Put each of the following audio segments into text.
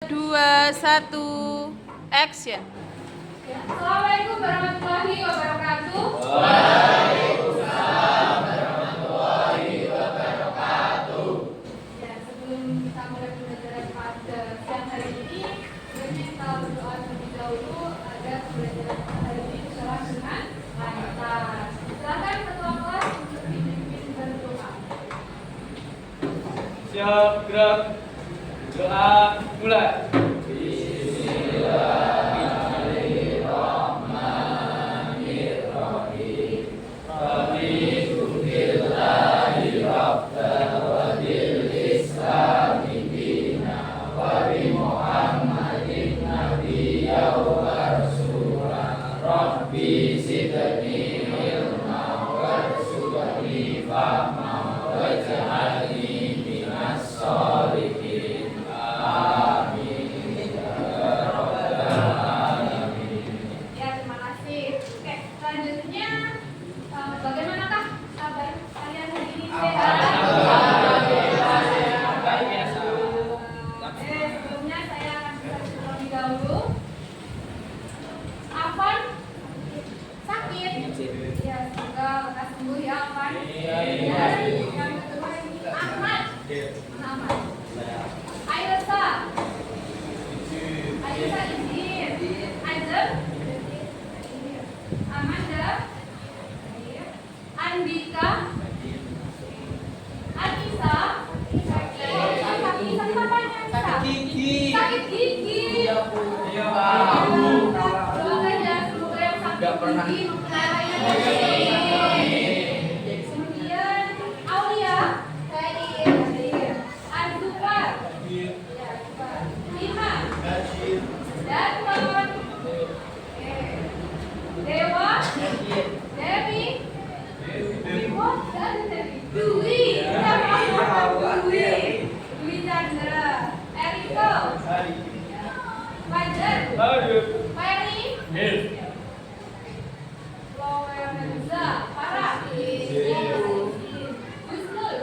2, 1, action. Assalamualaikum warahmatullahi wabarakatuh. Waalaikumsalam warahmatullahi wabarakatuh. Ya, sebelum kita mulai pembelajaran pada siang hari ini, sebaiknya kita berdoa terlebih dahulu agar pembelajaran hari ini berjalan dengan lancar. Silakan ketua kelas untuk dipimpin berdoa. Siap, gerak. Doa mulai. Ya, terima kasih. Oke, selanjutnya bagaimanakah kabar kalian hari ini? Sebelumnya saya akan berkata terlebih dahulu. Afan sakit. Ya, semoga lekas sembuh ya Afan. Yang kedua ini Ahmad. Ahmad. Ailsa. Ailsa izin. Azam. Amanda. Andika. Anissa. Sakit apanya? Sakit gigi. Sakit gigi. Doakan ya, semoga yang sakit gigi kemudian Aulia. Azufar. Lima. Darman. Dewa. Dewi. Dwi. Dwi Chandra. Eriko. Fajar. Ferry. Lorenza. Farah. Husnul.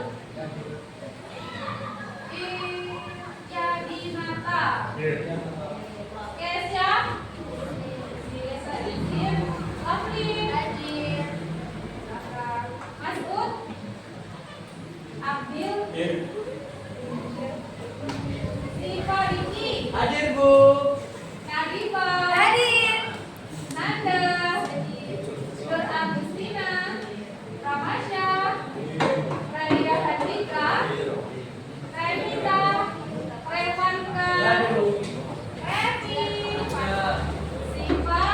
Yadinata. Kesya. Afrin. Masud. Abdil. Siva Riki. Hadir, Bu. Nadifa. Hadir. Nanda. Nur Agustina. Ramasya. Raya Hadika. Renita. Revanka. Revi. Siva.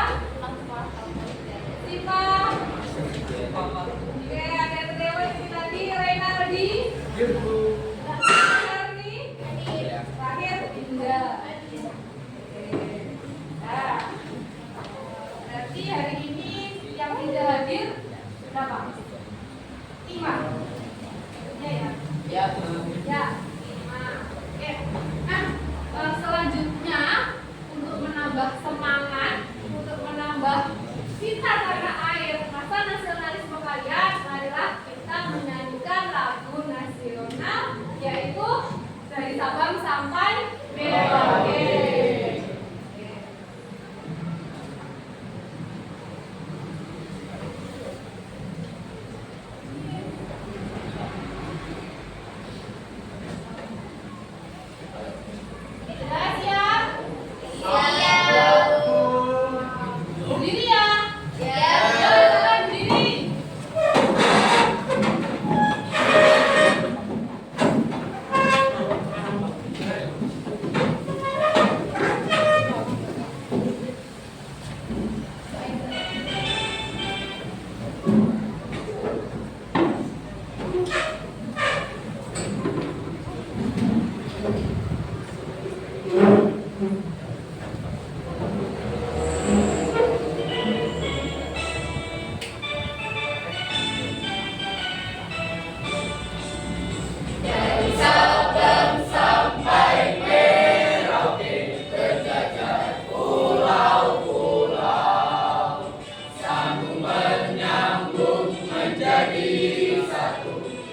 Oke, ada tetewa di sini lagi. Renaldi. Arni. Terakhir Dinda. Nah, berarti hari ini yang tidak hadir berapa? 5. Ya. Ya, 5. Oke. Nah, selanjutnya untuk menambah semangat, untuk menambah cinta karena air, rasa nasionalisme kalian, marilah kita menyanyikan lagu nasional, yaitu dari Sabang sampai Merauke. Sudah siap? Berdiri ya? Silakan berdiri.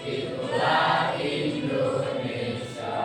Itulah Indonesia.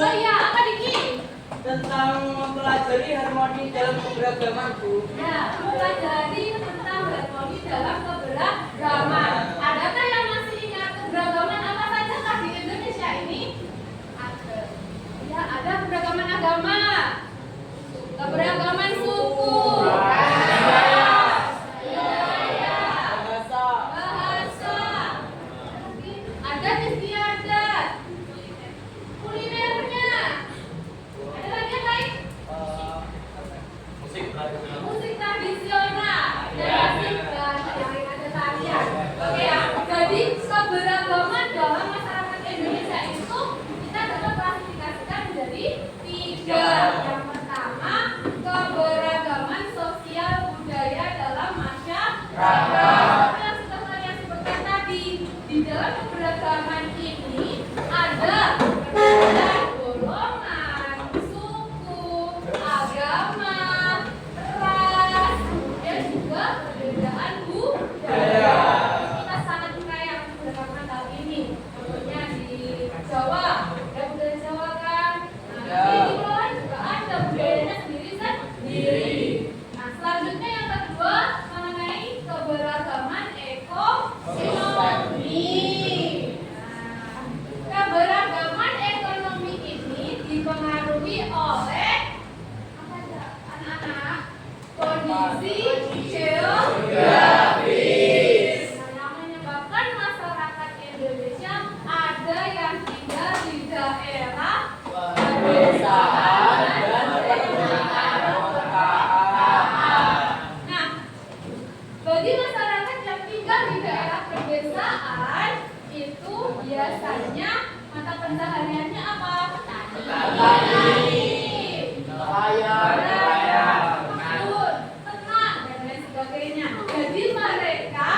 Oh iya, apa Diki? Tentang mempelajari harmoni dalam keberagaman, Bu. Ya, mempelajari tentang harmoni dalam keberagaman. Adakah yang masih ingat keberagaman apa saja Kak di Indonesia ini? Ada. Ya, ada keberagaman agama, keberagaman suku, Bahasa. bahasa, adat istiadat, kulinernya. Ada lagi yang lain? Musik tradisional. Musik tradisional. Dan musik yang ada tarian. Oke ya. Jadi keberagaman dalam masyarakat Indonesia itu kita dapat klasifikasikan menjadi tiga. Yang pertama, keberagaman sosial budaya dalam masyarakat. Yang sudah kalian sebutkan tadi, di dalam keberagaman ini ada perbedaan golongan, suku, agama, ras, dan juga perbedaan budaya. Kita sangat kaya keberagaman hal ini. Contohnya di Jawa, ada budaya Jawa kan? Nah, di Pulau juga ada budayanya sendiri. Nah, selanjutnya yang kedua mengenai keberagaman ekonomi. Nah, keberagaman ekonomi ini dipengaruhi oleh apa ya, anak-anak? Kondisi geografis. Nah, yang menyebabkan masyarakat Indonesia ada yang tinggal di daerah pedesaan dan Nah, bagi masyarakat yang tinggal di daerah pedesaan itu biasanya mata pencahariannya apa? Petani, Nelayan. kebun, ternak, dan lain sebagainya. Jadi mereka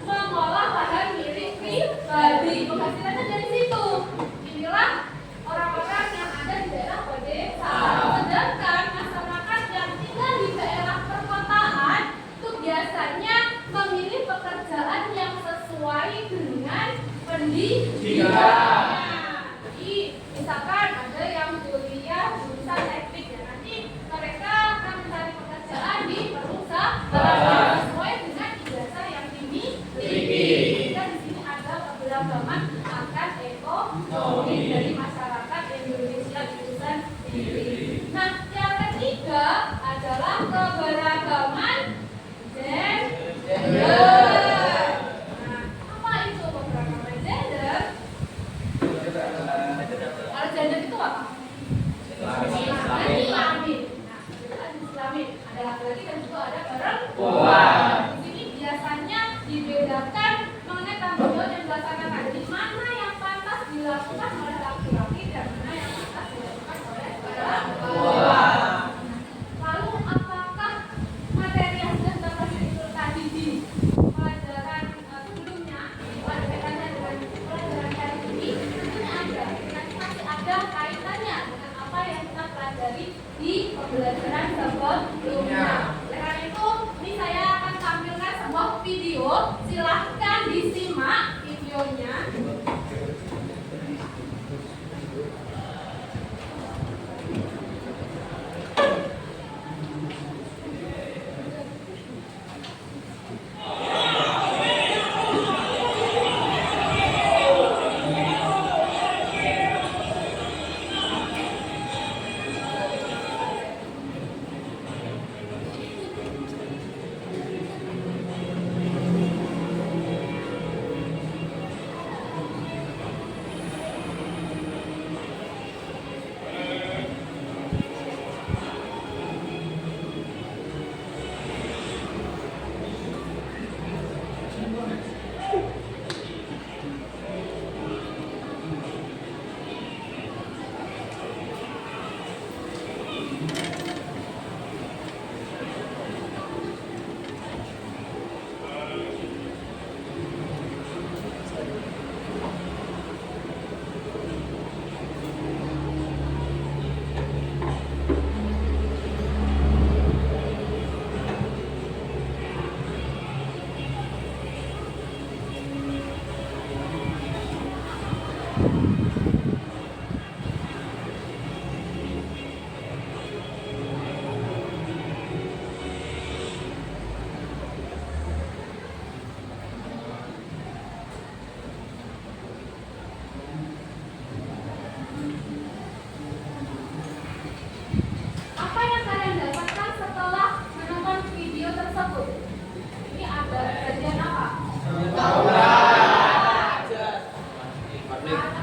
mengolah bahan milik pribadi. Penghasilannya dari situ. Inilah orang-orang yang ada di daerah pedesaan. Sedangkan masyarakat yang tinggal di daerah perkotaan itu biasanya memilih pekerjaan yang sesuai dengan pendidikan. Jadi misalkan ada yang kuliah jurusan teknik ya, nanti mereka akan mencari pekerjaan di perusahaan sesuai dengan ijazah yang dimiliki. Dan di sini ada keberagaman akan ekonomi dari masyarakat Indonesia itu sendiri. Nah, yang ketiga adalah keberagaman gender. Nah, apa itu keberagaman gender? Kalau gender itu apa? Islamin. Nah, itu ada Islamin. Ada laki-laki dan juga ada perempuan. Di sini biasanya dibedakan mengenai tanggung jawab yang dilaksanakan. Jadi mana yang pantas dilakukan oleh laki-laki dan mana yang pantas dilakukan oleh perempuan. Lalu apakah materi yang sudah kita pelajari tadi di pelajaran sebelumnya itu ada kaitannya dengan pelajaran kali ini? Tentunya ada. Nanti masih ada kaitannya dengan apa yang kita pelajari di pembelajaran sebelumnya. Oleh karena itu, ini saya akan tampilkan sebuah video. Silahkan disimak videonya.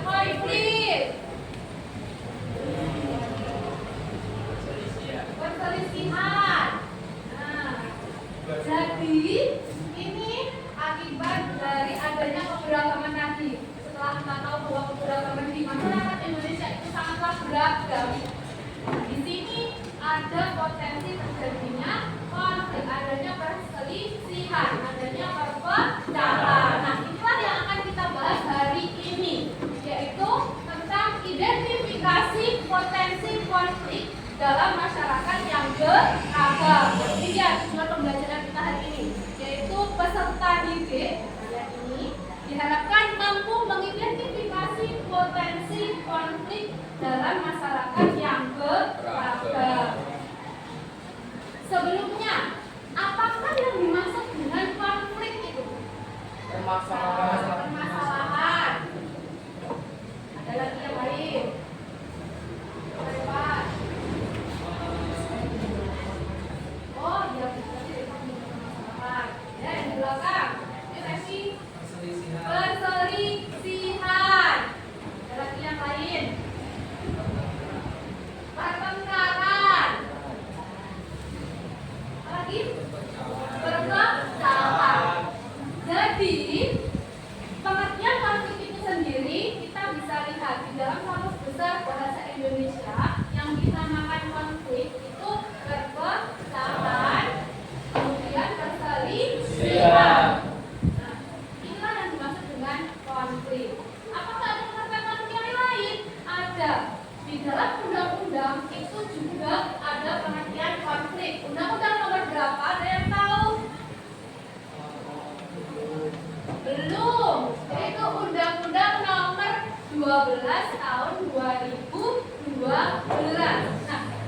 konflik. Perselisihan. Nah, jadi ini akibat dari adanya keberagaman tadi. Setelah kita tahu bahwa keberagaman di masyarakat Indonesia itu sangatlah beragam, di sini ada potensi terjadinya konflik, adanya perselisihan, adanya perpecahan. Nah, inilah yang akan kita bahas hari ini, yaitu tentang identifikasi potensi konflik dalam masyarakat yang beragam. Jadi ya, tujuan pembelajaran kita hari ini, yaitu peserta didik kalian ini diharapkan mampu mengidentifikasi potensi konflik dalam masyarakat yang beragam. Sebelumnya, apakah yang dimaksud dengan konflik itu? Permasalahan. Ada lagi yang lain? Mari, Pak. Oh, iya, berarti permasalahan. Ya, yang di belakang. Ini versi perselisihan. Ada lagi yang lain? Pertengkaran. Apa lagi? Perpecahan. Jadi, pengertian konflik itu sendiri kita bisa lihat di dalam kamus besar bahasa Indonesia yang dinamakan konflik itu perpecahan, kemudian perselisihan. Nah, inilah yang dimaksud dengan konflik. Apakah ada pengertian konflik yang lain? Ada. Di dalam undang-undang itu juga ada pengertian konflik. Undang-undang nomor berapa? Ada yang tahu? Belum. Yaitu Undang-Undang nomor 12 tahun 2012. Nah,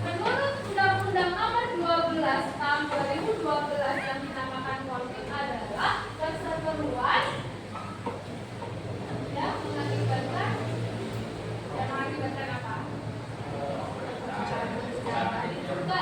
menurut Undang-Undang nomor 12 tahun 2012 yang dinamakan konflik adalah perseteruan yang mengakibatkan apa?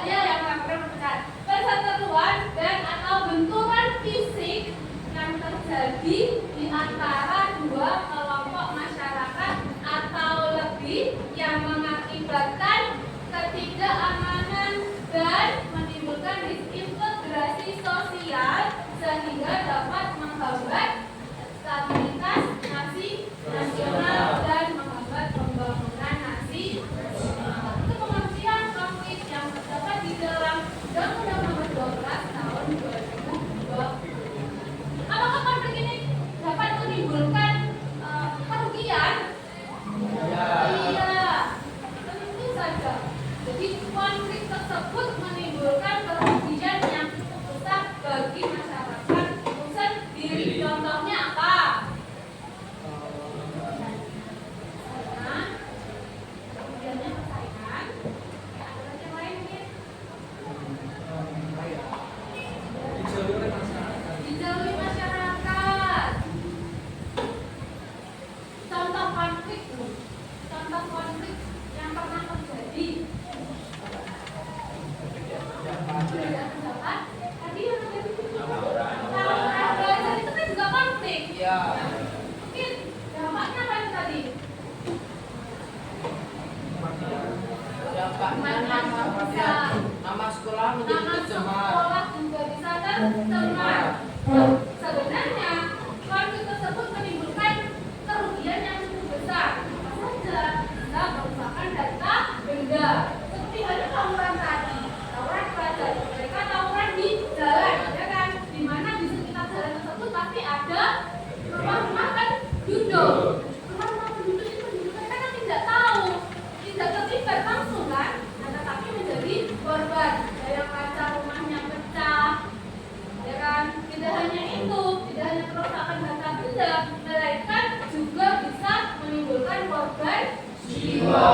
Ya, yang mengakibatkan perseteruan dan atau benturan fisik yang terjadi di antara dua kelompok masyarakat atau lebih yang mengakibatkan ketidakamanan dan menimbulkan disintegrasi sosial sehingga dapat menghambat stabilitas nasional dan menghambat pembangunan nasional. Itu pengertian konflik yang terdapat di dalam Undang-Undang Nomor 12 Tahun 2020. Apakah konflik ini dapat menimbulkan kerugian? Iya, tentu saja. Jadi konflik tersebut menimbulkan kerugian yang cukup besar bagi masyarakat itu sendiri. Contohnya apa? Nah, kerugiannya persaingan. Ada lagi yang lain mungkin? Dijauhi masyarakat. Contoh konflik yang pernah terjadi. Beda pendapat. Tadi yang terjadi tawuran belajar itu kan juga konflik. Mungkin dampaknya apa itu tadi? Dampaknya nama sekolah menjadi Nama tercemar. sekolah juga bisa tercemar. Sebenarnya konflik tersebut menimbulkan kerugian yang cukup besar. Apa saja? Bisa merupakan data benda. Seperti halnya tawuran tadi, tawuran pelajar. Mereka tawuran di jalan, ya kan? Di mana di sekitar jalan tersebut pasti ada rumah-rumah penduduk. Rumah-rumah penduduk itu penduduk mereka kan tidak tahu, tidak terlibat langsung kan? Nah, tetapi menjadi korban. Ada yang kaca rumahnya pecah, ya kan? Tidak hanya itu, tidak hanya kerusakan harta benda, melainkan juga bisa menimbulkan korban jiwa.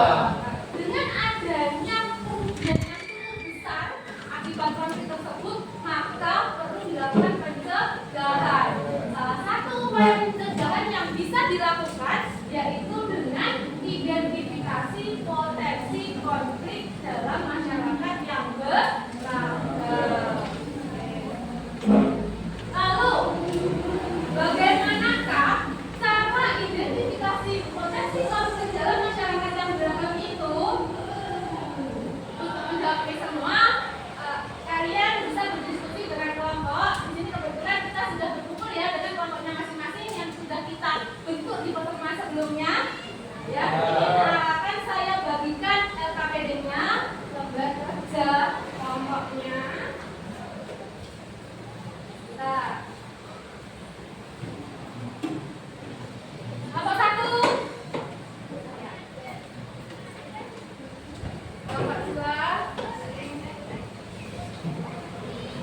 Dengan adanya kerugian yang cukup besar akibat konflik tersebut, maka perlu dilakukan pencegahan. Salah satu upaya pencegahan yang bisa dilakukan yaitu dengan identifikasi potensi konflik dalam masyarakat yang beragam. Lalu, bagaimanakah cara identifikasi Ya, nah, akan saya bagikan LKPD-nya, lembar kerja kelompoknya. Bentar. Kelompok 1. Kelompok 2.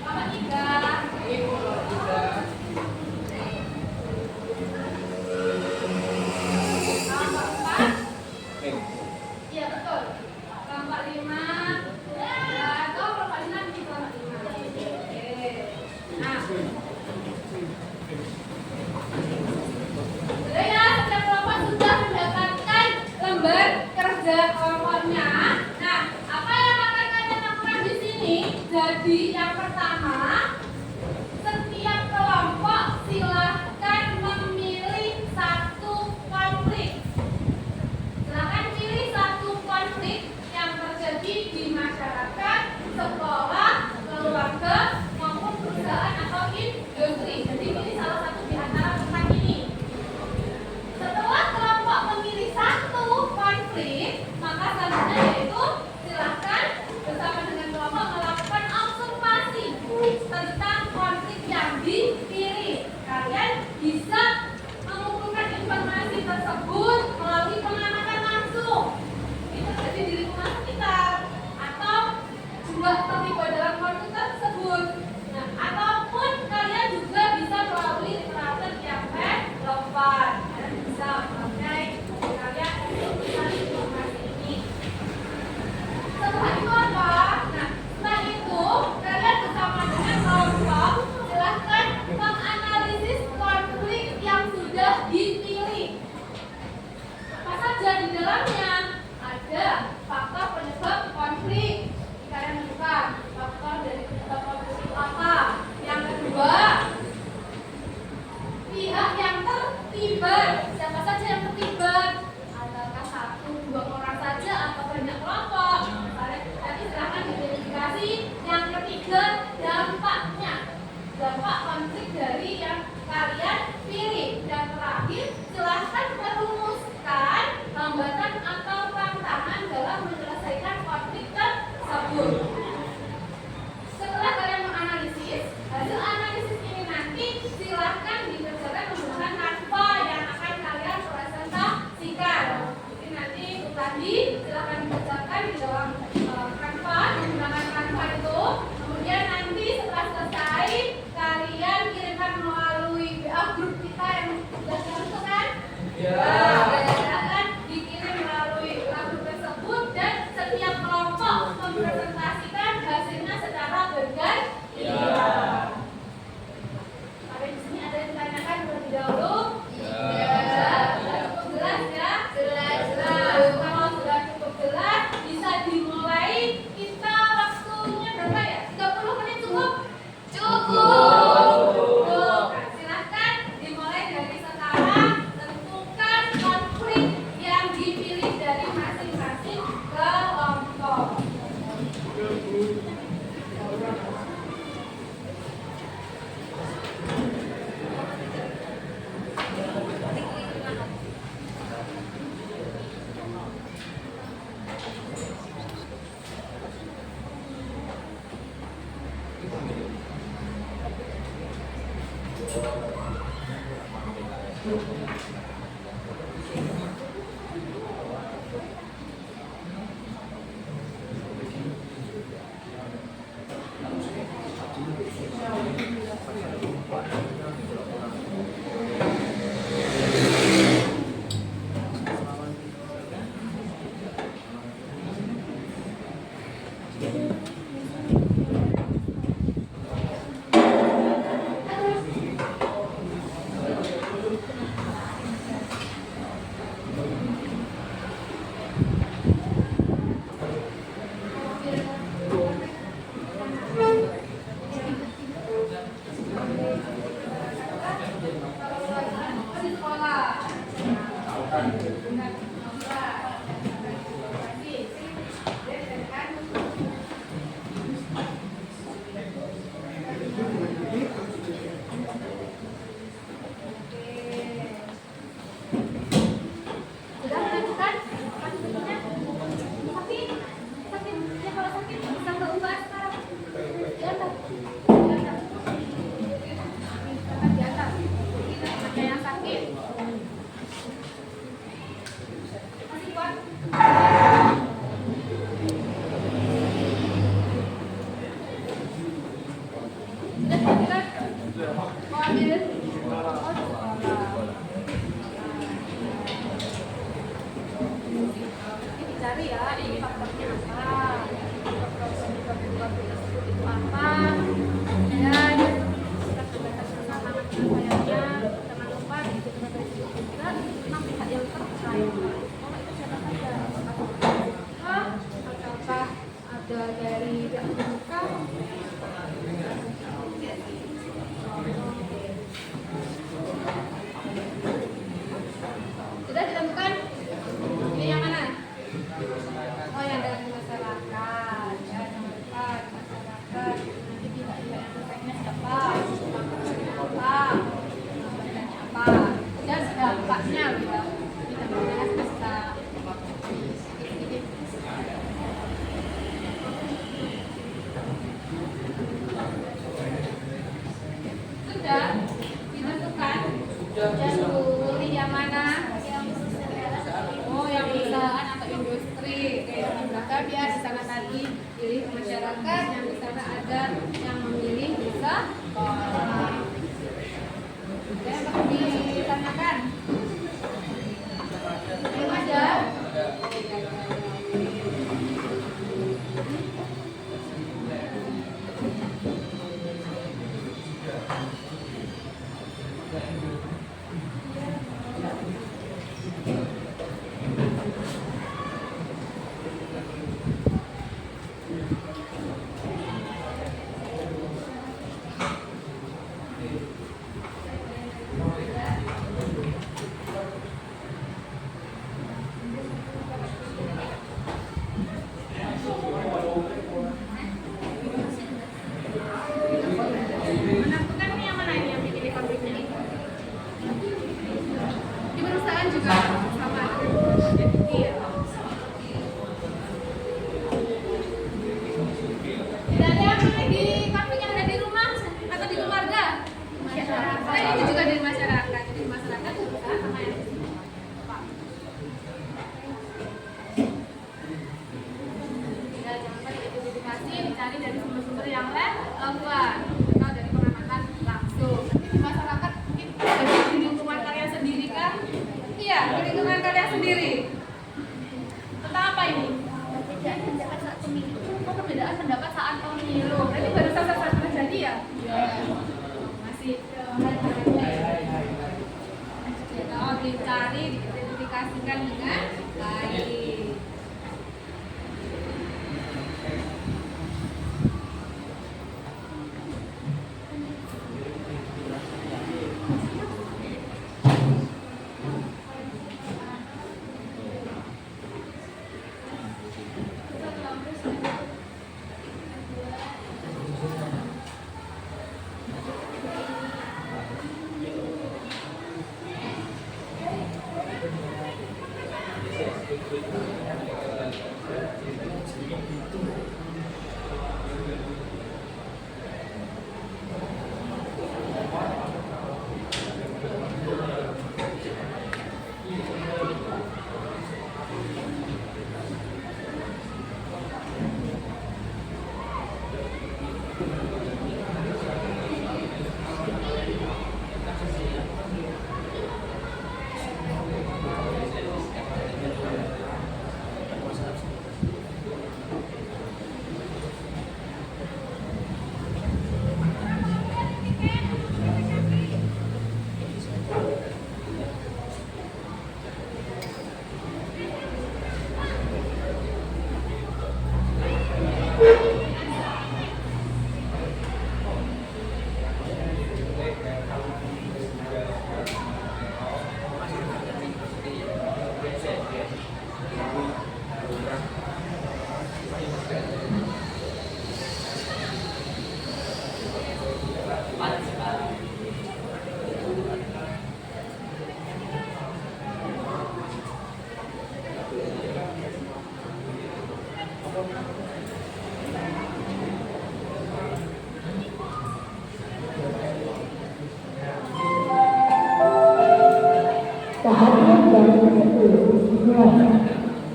Kelompok 3. Ibu nomor 3. Kelompok 4. Iya betul. Kelompok 5. Atau kelompok 6 di kelompok 5. Oke. Nah. Sudah ya, setiap kelompok sudah mendapatkan lembar kerja kelompoknya. Nah, apa yang akan kalian lakukan di sini? Jadi yang pertama, setiap kelompok silahkan memilih satu konflik. Silahkan pilih satu konflik yang terjadi di masyarakat, sekolah, keluarga, maupun perusahaan atau industri. Jadi pilih salah satu di antara empat ini. Setelah kelompok memilih satu konflik, maka selanjutnya yaitu silahkan bersama dengan kelompok melakukan observasi tentang konflik yang dipilih. Kalian bisa mengumpulkan informasi tersebut melalui pengamatan langsung. Itu terjadi di lingkungan sekitar atau juga terlibat dalam konflik tersebut. Nah, ataupun kalian juga bisa melalui literatur yang relevan. Kalian bisa memakai kalian untuk mencari informasi ini. Setelah itu apa? Nah, setelah itu kalian bersama dengan kelompok silahkan menganalisis konflik yang sudah dipilih. Apa saja di dalamnya? Ada faktor penyebab konflik. Kalian menentukan faktor dari penyebab konflik itu apa. Yang kedua, pihak yang terlibat. Siapa saja yang terlibat? Apakah satu, dua orang saja atau banyak kelompok? Nanti silahkan diidentifikasi. Yang ketiga, dampaknya. Dampak konflik dari yang kalian pilih. Dan terakhir, silahkan merumuskan hambatan atau tantangan dalam menyelesaikan konflik tersebut. Setelah kalian menganalisis, hasil analisis ini nanti silahkan dikerjakan menggunakan Canva yang akan cari ya, ini faktornya apa, faktor penyebab tersebut itu apa. Dan kita terbatas bersama dengan sayangnya, jangan lupa diidentifikasi juga 6 pihak yang terkait. Oh, itu siapa saja? Apakah ada dari pihak terbuka? Sudah ditemukan? Ini yang mana? Oh, yang dari masyarakat. Ya, jangan lupa masyarakat. Nanti pihak-pihak yang terkaitnya siapa? Apa? Namanya apa? Dan dampaknya loh ya. Jadi dampaknya bisa. Sudah ditentukan? Yang pilih yang mana? Oh, yang perusahaan atau industri. Oke, maka biar di sana tadi pilih masyarakat, yang di sana ada yang memilih bisa. Oke, bakal ditanyakan. Belum ada? Menentukan ini yang mana ini yang dipilih pabriknya ini? Di perusahaan juga sama. Iya. Tidak ada yang pilih di pabrik yang ada di rumah atau di keluarga? Masyarakat. Nah, ini juga dari masyarakat. Jadi masyarakat perusahaan sama yang di sini. Tidak, jangan lupa diidentifikasi, dicari dari sumber-sumber yang relevan atau dari pengamatan langsung. Di masyarakat mungkin di lingkungan kalian sendiri kan? Iya, di lingkungan kalian sendiri. Tentang apa ini? Perbedaan pendapat saat pemilu. Oh, perbedaan pendapat saat pemilu. Berarti baru saja terjadi ya? Iya. Masih. Oh, dicari, diidentifikasikan dengan baik.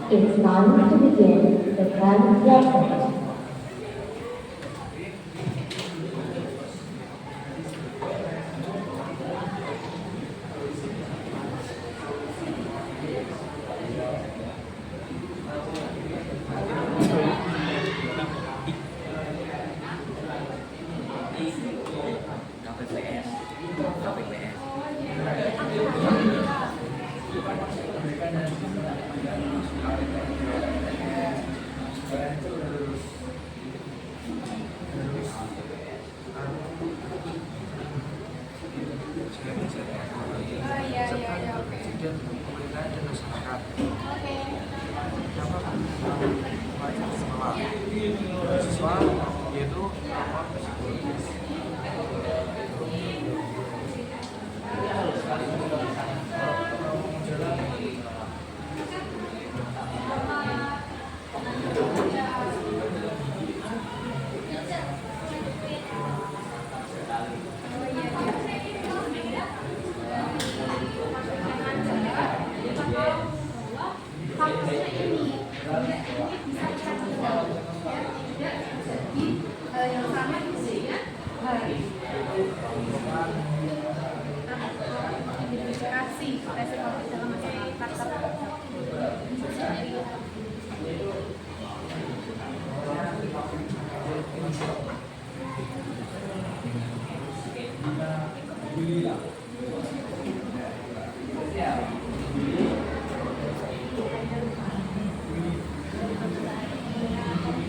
It's time to begin the 10th lesson. Iya, oke. Presiden, pemerintahan dan masyarakat. Oke. Apa siswa yaitu yang sama isinya identifikasi resiko dalam masyarakat.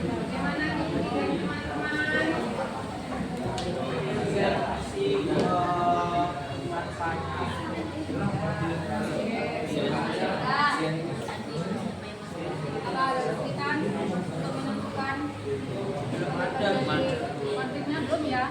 Bagaimana nih teman-teman? Apa ada buktikan untuk menentukan konfliknya belum ya?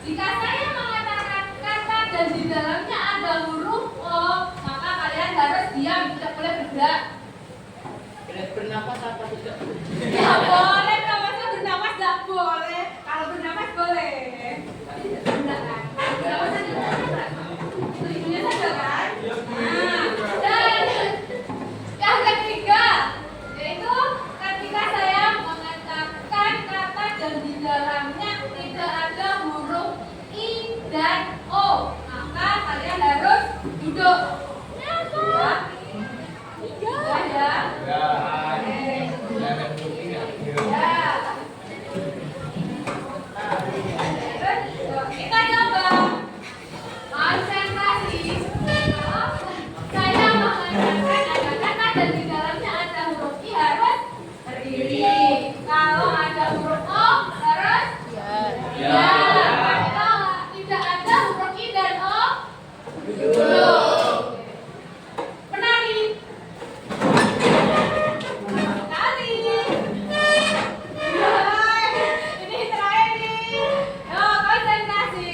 Jika saya mengatakan kata dan di dalamnya ada huruf O, bernafas apa tidak? Nggak boleh, kalau masa bernapas nggak boleh. Kalau bernapas boleh. Tapi tidak enggak kan? Bernapas saja kan? Tujuannya saja kan? Nah, dan yang ketiga yaitu ketika saya mengatakan kata dan di dalamnya tidak ada huruf I dan O, maka kalian harus duduk. Ya, ya. Ya. Kita coba konsentrasi. Saya mengatakan ada kata dan di dalamnya ada huruf I harus berdiri. Kalau ada huruf O harus ya. Kalau tidak ada huruf I dan O duduk. Menari. Menari. Ini terakhir nih. Yo, konsentrasi.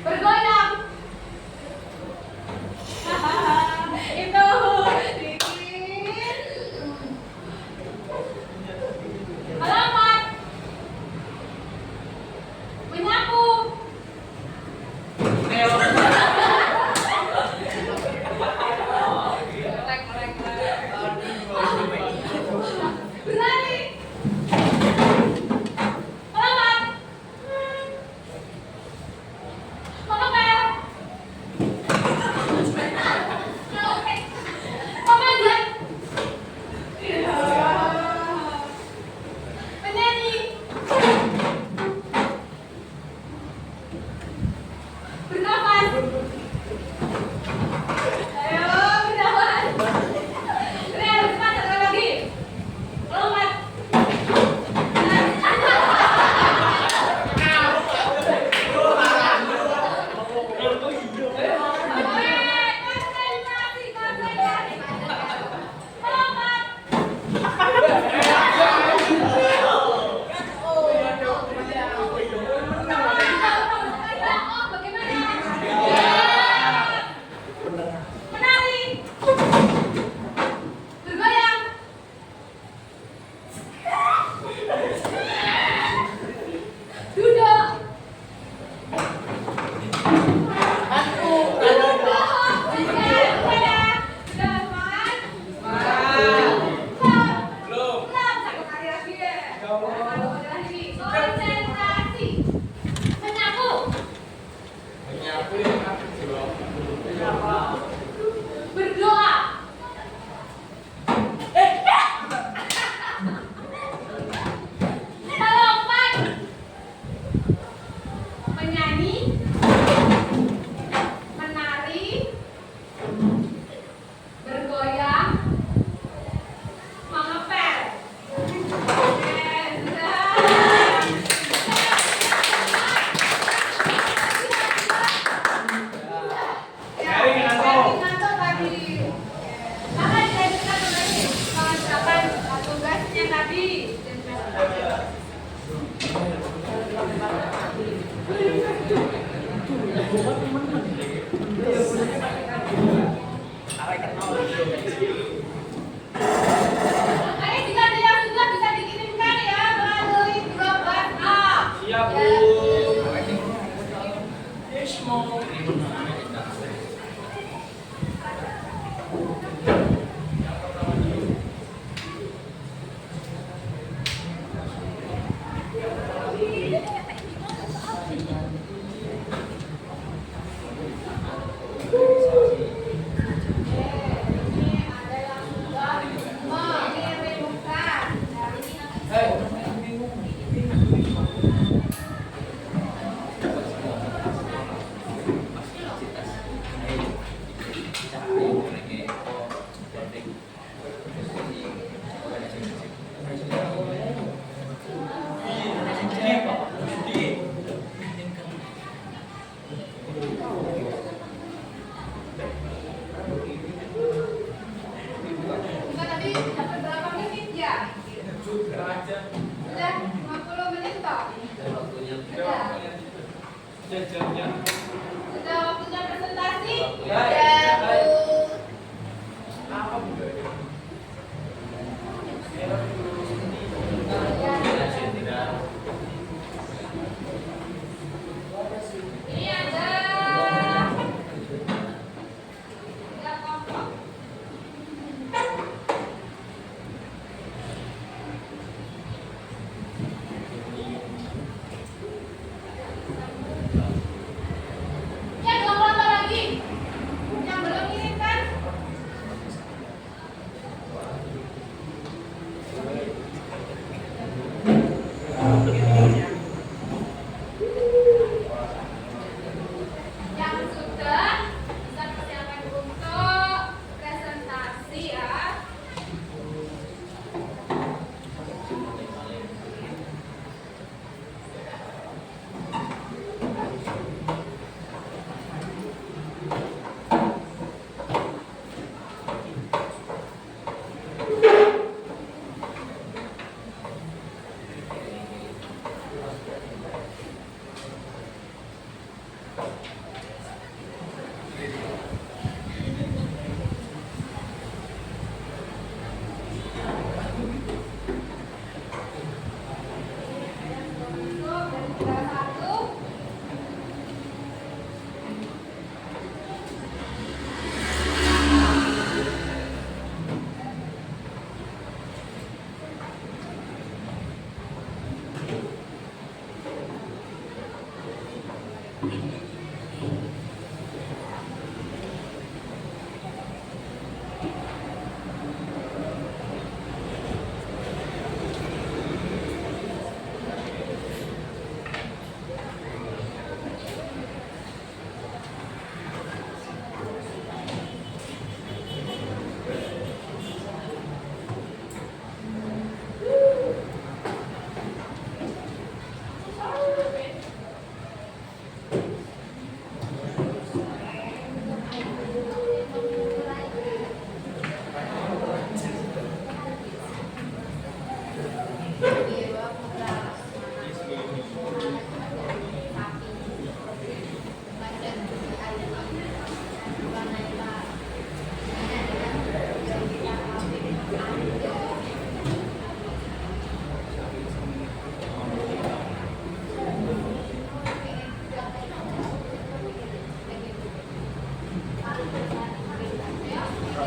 Bergoyang. Itu dikit. Alamat. Menyapu. Berlari. Alamat. Mengepel. Memanjat. Menyanyi. Bernafas. Ayo, bernafas. Ini harus cepat, sekali lagi. Lompat. Konsentrasi, konsentrasi. Lompat. Oh, bagaimana? Menari. Bergoyang. Duduk. Konsentrasi. Menyapu. Berdoa. Melompat. Menyanyi. Menari. Bergoyang. Mengepel. Nyari ngantuk. Ngantuk tadi. Maka dilanjutkan lagi pengerjakan tugasnya tadi. Ayo jika ada yang sudah bisa dikirimkan ya melalui grup WhatsApp. Siap, Bu. Ini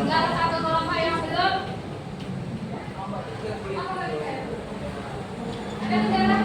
Tinggal satu kelompok yang belum. Ada kendala?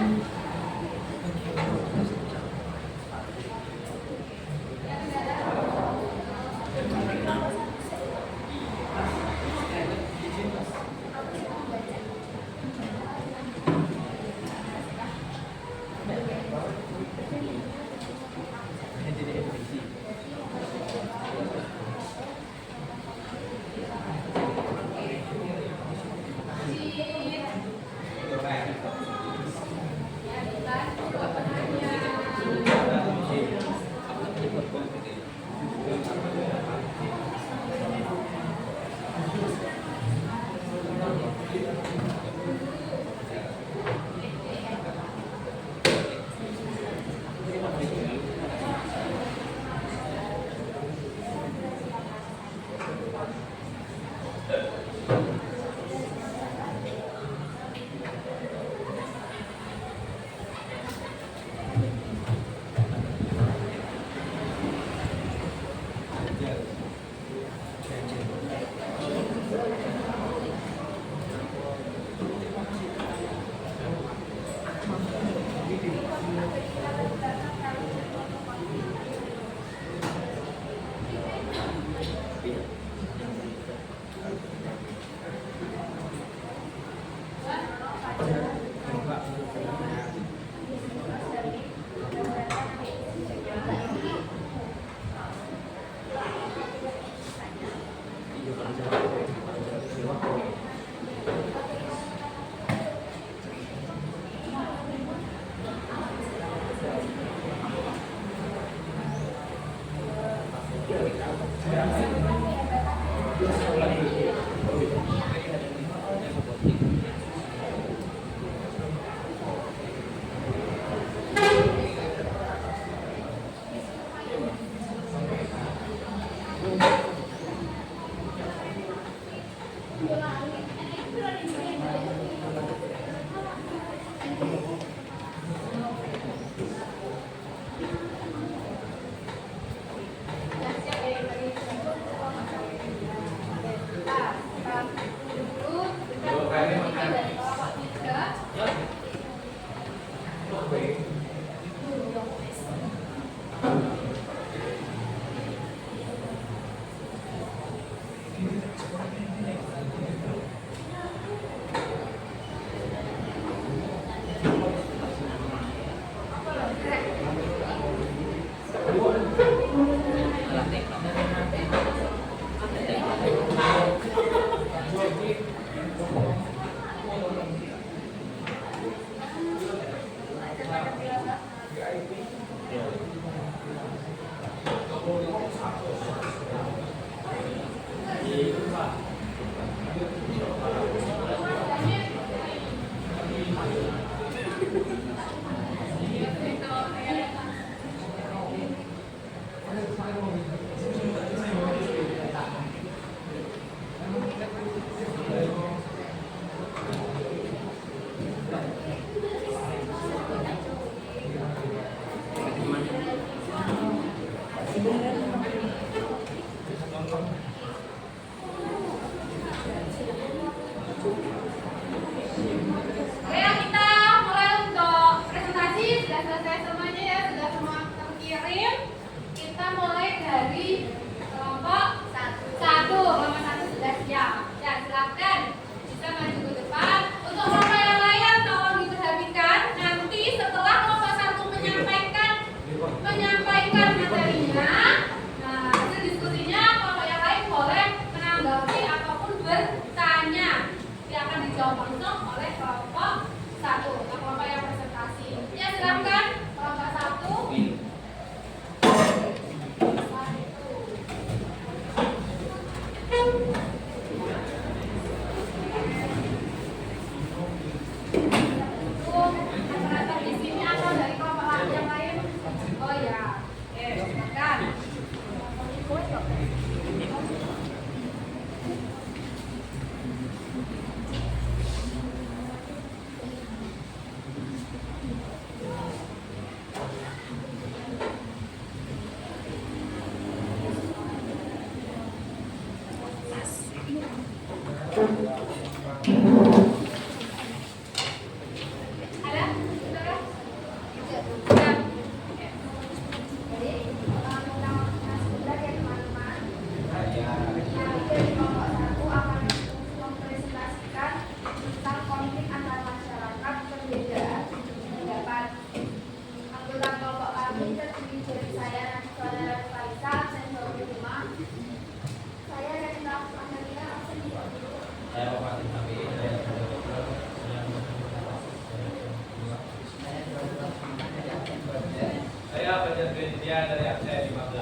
Dia dari absen 15.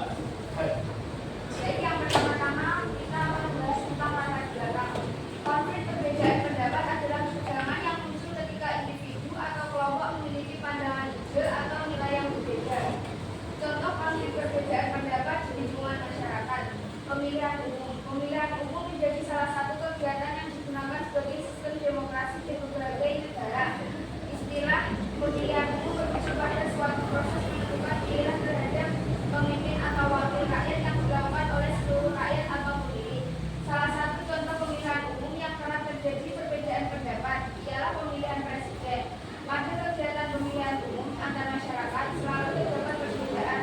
Baik, yang pertama-tama kita membahas tentang latar belakang. Konflik perbedaan pendapat adalah ketegangan yang muncul ketika individu atau kelompok memiliki pandangan ide atau nilai yang berbeda. Contoh konflik perbedaan pendapat di lingkungan masyarakat. Pemilihan umum. Pemilihan umum menjadi salah satu kegiatan yang digunakan sebagai sistem demokrasi di berbagai negara. Istilah pemilihan umum berbicara pada suatu proses menentukan pilihan terhadap pemimpin atau wakil rakyat yang dilakukan oleh seluruh rakyat atau pemilih. Salah satu contoh pemilihan umum yang kerap terjadi perbedaan pendapat ialah pemilihan presiden. Pada kegiatan pemilihan umum antar masyarakat selalu terdapat perbedaan.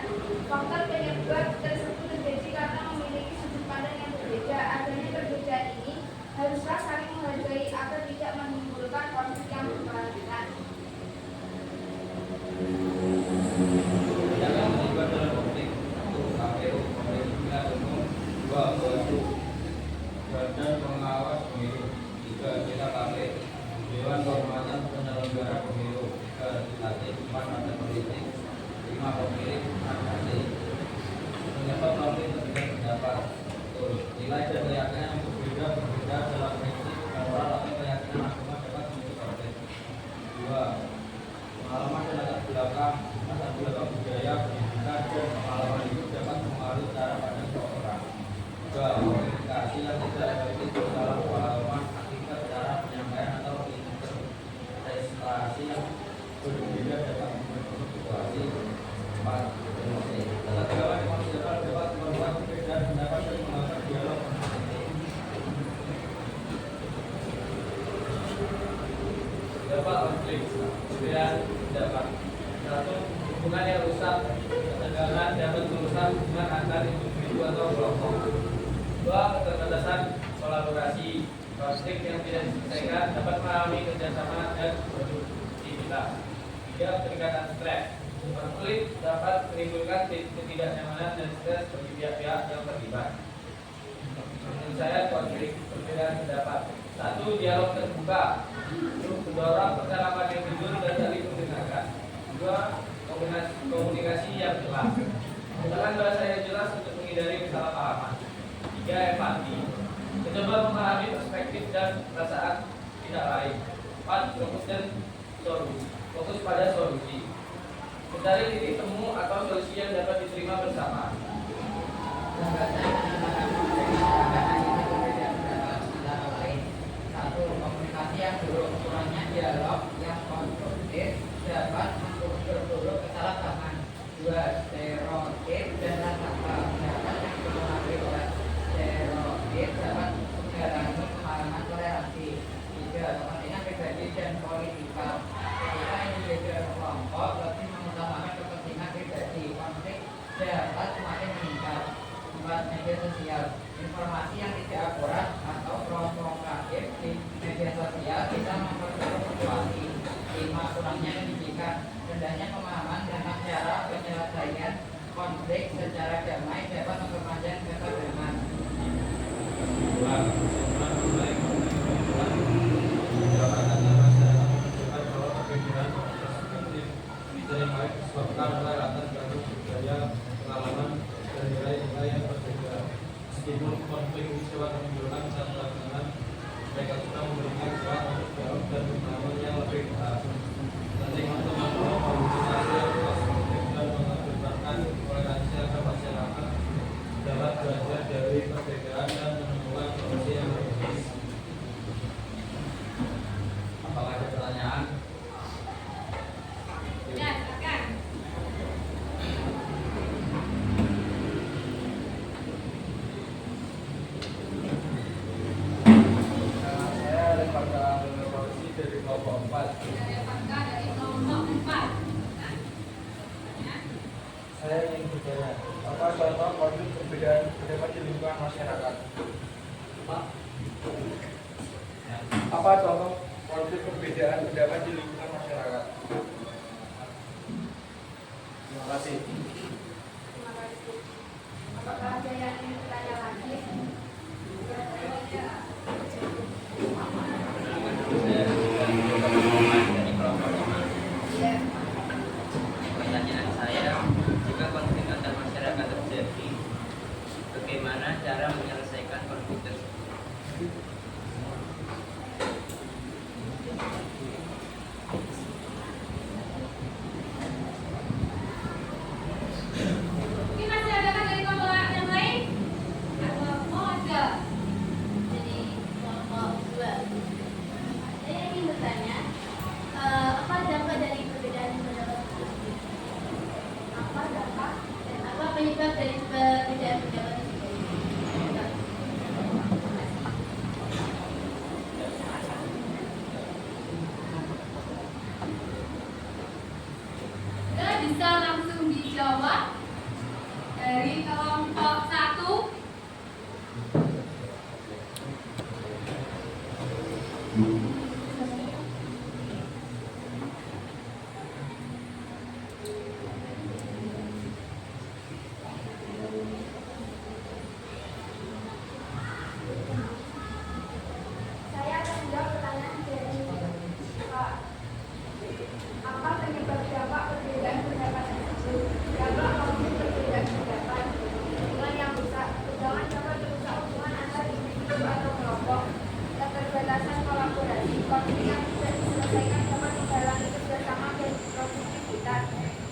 Faktor penyebab tersebut terjadi karena memiliki sudut pandang yang berbeda. Adanya perbedaan ini haruslah saling menghargai agar tidak menimbulkan konflik yang berkelanjutan. Yang terlibat dalam konflik satu KPU pemilihan umum, dua Bawaslu, Badan Pengawas Pemilu, tiga BKKP, Dewan Kehormatan Penyelenggara Pemilu, tiga Legislatif, empat partai politik, lima pemilih AKC. Penyebab konflik perbedaan pendapat, nilai dan keyakinan yang berbeda dalam prinsip moral atau keyakinan agama dapat memicu konflik. Dua, pengalaman dan latar belakang budaya, pendidikan, dan pengalaman hidup dapat mempengaruhi cara pandang seseorang. Juga komunikasi yang tidak efektif dalam pengalaman akibat cara penyampaian atau interpretasi yang berbeda dapat membentuk situasi. 4. Emosi. Ketegangan emosional dapat membuat perbedaan pendapat dan menghambat dialog konstruktif. Dapat konflik perbedaan pendapat. 1. Hubungan yang rusak. Ketegangan dapat merusak hubungan antar individu atau kelompok. 2. Keterbatasan kolaborasi. Konflik yang tidak diselesaikan dapat mengalami kerjasama dan produktivitas. 3. Peningkatan stres. Konflik dapat menimbulkan ketidaknyamanan dan stres bagi pihak-pihak yang terlibat. Penyelesaian konflik perbedaan pendapat. 1. Dialog terbuka. Mendorong percakapan yang jujur dan saling mendengarkan. 2. Komunikasi yang jelas. Menggunakan bahasa yang jelas untuk menghindari kesalahpahaman. 3. Empati. Mencoba memahami perspektif dan perasaan pihak lain. 4. Fokus pada solusi. Mencari titik temu atau solusi yang dapat diterima bersama. Satu, komunikasi yang buruk, kurangnya dialog yang konstruktif dapat memperburuk kesalahpahaman. 2. Stereotip dan prasangka pendapat yang dipengaruhi oleh stereotip dapat menghalangi pemahaman toleransi. 3. Kepentingan pribadi dan politikal. Ketika individu dan kelompok lebih mengutamakan kepentingan pribadi, konflik dapat semakin meningkat. 4. Media sosial. Informasi yang tidak akurat atau provokatif di media sosial bisa memperburuk situasi. 5. Kurangnya pendidikan. Rendahnya pemahaman tentang cara penyelesaian konflik secara damai dapat memperpanjang ketegangan. 2. Disebabkan oleh latar belakang budaya, pengalaman, dan nilai-nilai yang berbeda. Meskipun konflik ini dapat menimbulkan ketegangan, mereka sudah memberikan ruang untuk dialog dan pemahaman yang lebih luas. Penting untuk membangun komunikasi yang konstruktif dan mengakibatkan toleransi antar masyarakat dapat belajar dari perbedaan dan menemukan solusi yang berbeda. Apakah ada pertanyaan? Ya, silakan. Saya ada pakar polisi dari kelompok 4. Dari fakta dari kelompok 4. Saya ingin bertanya, apa contoh konflik perbedaan pendapat di lingkungan masyarakat? Apa contoh konflik perbedaan pendapat di lingkungan masyarakat? Terima kasih. Terima kasih. Apakah ada yang ingin bertanya lagi? Pertanyaan saya, jika konflik bagaimana cara menyelesaikan konflik tersebut. Mungkin masih ada kan dari kelompok yang lain? Mau ada? Jadi kelompok 2. Saya ingin bertanya, apa dampak dari perbedaan pendapat tersebut? Apa dampak? Dan apa penyebab dari perbedaan pendapat tersebut? Sudah bisa langsung dijawab dari kelompok 1. Saya akan menjawab pertanyaan dari apa penyebab dampak perbedaan pendapat tersebut? Dampak konflik perbedaan pendapat hubungan yang rusak, jangan dapat merusak hubungan antar individu atau kelompok, keterbatasan kolaborasi, konflik yang tidak diselesaikan dapat menghalangi kerjasama dan produktivitas,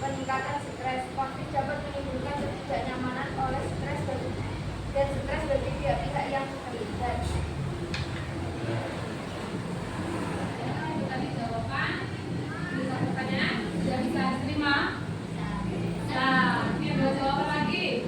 peningkatan stres, konflik dapat menimbulkan ketidaknyamanan oleh stres dan stres bagi pihak-pihak yang terlibat. Tadi jawaban bisa pertanyaan sudah bisa terima. Nah, ini ada jawaban lagi.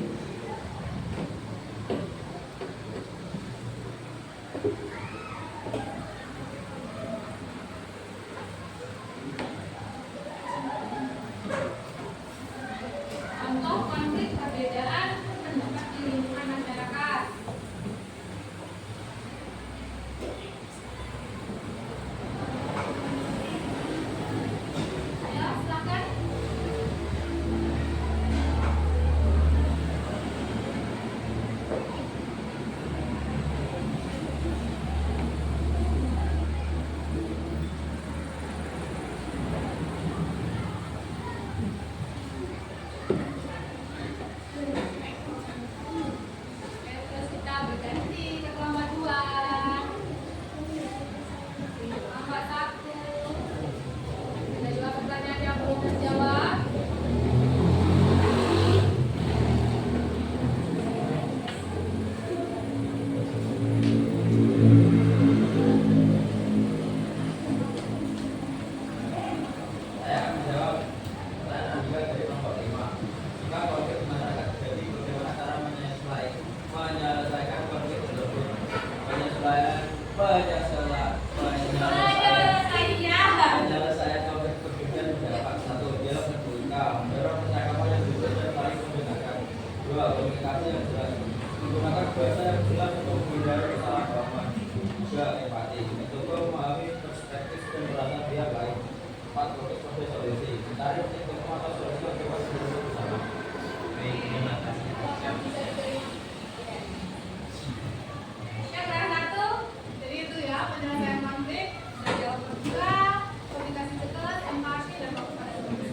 Contoh konflik perbedaan pendapat di lingkungan masyarakat. Ayo, silakan. Oke, terus kita berganti ke kelompok 2. Kelompok 1. Ada juga pertanyaan yang belum terjawab. Saya akan menjawab pertanyaan juga dari kelompok 5. Jika konflik di masyarakat terjadi, bagaimana cara menyelesaikan konflik tersebut? Penyelesaian konflik perbedaan pendapat. 1. Dialog terbuka, mendorong percakapan yang jujur dan saling mendengarkan. 2. Komunikasi yang jelas, menggunakan bahasa yang jelas untuk menghindari kesalahpahaman. 3. Empati, mencoba memahami perspektif dan perasaan pihak lain. 4. Proses solusi, mencari titik temu atau solusi yang dapat didukung bersama. Baik, terima kasih. Yang kelas 1, jadi itu ya penyelesaian konflik, dialog terbuka, komunikasi jelas, empati dan fokus pada solusi.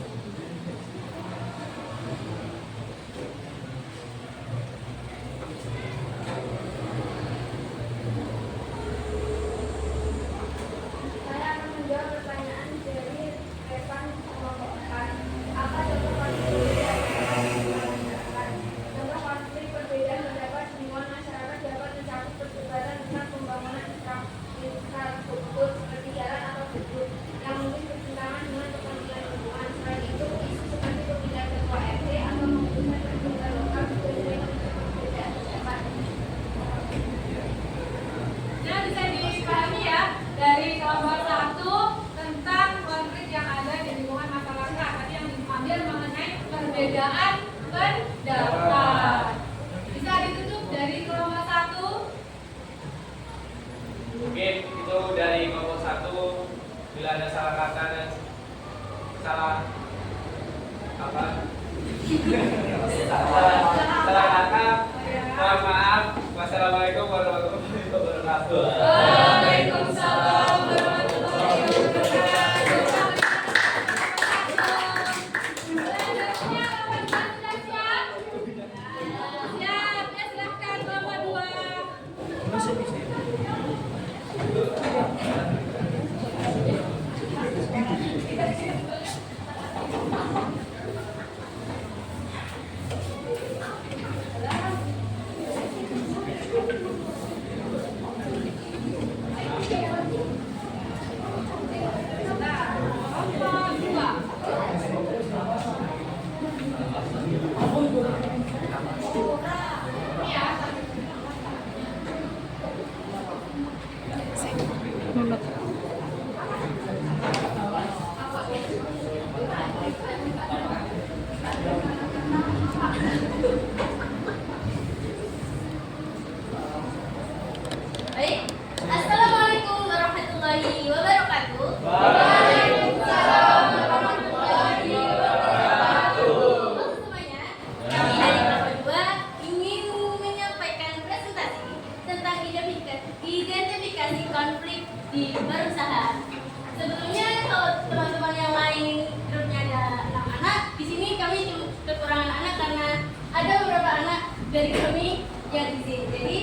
Saya akan menjawab pertanyaan dari Evan kelompok 4. Apa contoh konflik perbedaan pendapat? Contoh konflik perbedaan pendapat di lingkungan masyarakat dapat mencakup perdebatan tentang pembangunan infrastruktur seperti jalan atau gedung yang mungkin bertentangan dengan kepentingan lingkungan. Selain itu, isu seperti pemilihan ketua RT atau memutuskan pemerintahan lokal juga sering menimbulkan perbedaan pendapat. Nah, bisa dipahami ya dari kelompok 1 tentang konflik yang ada di lingkungan masyarakat. Tadi yang diambil mengenai perbedaan pendapat. Bisa ditutup dari kelompok 1. Mungkin itu dari kelompok 1. Bila ada salah kata dan salah apa? salah kata, mohon maaf. Wassalamualaikum warahmatullahi wabarakatuh. Waalaikumsalam warahmatullahi wabarakatuh. Selanjutnya, Bapak Ibu sudah siap? Siap, ya silahkan. di berusaha. Sebelumnya kalau teman-teman yang lain grupnya ada 6 anak, di sini kami kekurangan anak karena ada beberapa anak dari kami yang di sini. Jadi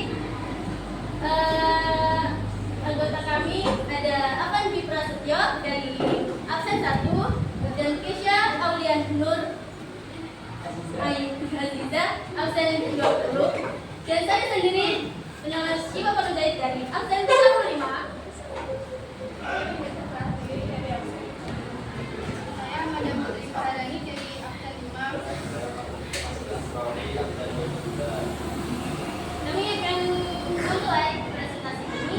anggota kami ada Avan Prasetyo dari absen 1 dan Kesha Aulian Nur Aziza absen 20 dan saya sendiri bernama Syifa Panudaid dari absen 35. Saya Madam Putri Faradani dari absen 5. Kami akan memulai presentasi ini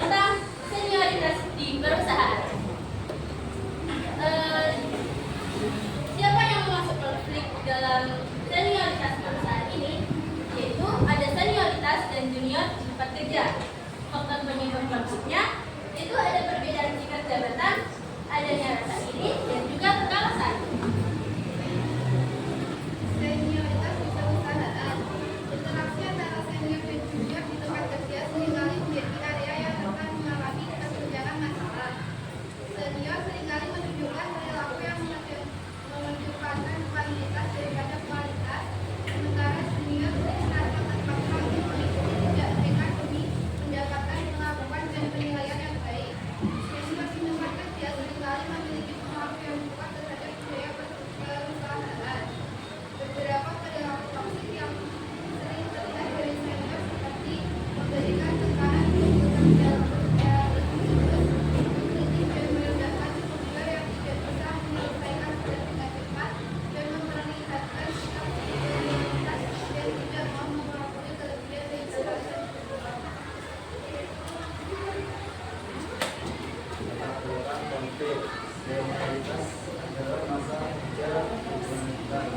tentang senioritas di perusahaan. Siapa yang masuk konflik dalam senioritas perusahaan ini? Yaitu ada senioritas dan junior di tempat kerja. Faktor penyebab konfliknya itu ada perbedaan tingkat jabatan, adanya rasa iri, dan juga kekalasan. Senioritas di perusahaan. Interaksi antara senior dan junior di tempat kerja seringkali menjadi area yang rentan mengalami kesenjangan masalah. Senior seringkali menunjukkan perilaku yang mengedepankan kuantitas daripada kualitas, sementara junior seringkali terpaksa untuk mengikuti jejak mereka demi mendapatkan pengakuan dan penilaian yang baik. Senior di tempat kerja seringkali memiliki pengaruh yang kuat terhadap budaya perusahaan. Beberapa perilaku toksik yang sering terlihat dari senior seperti memberikan tekanan untuk bekerja mengkritik dan merendahkan junior yang tidak bisa menyelesaikan tugas dengan cepat dan memperlihatkan sikap senioritas dan tidak mau mengakui kelebihan dan kesalahan junior. Melakukan konflik senioritas adalah masa ujian kepemimpinan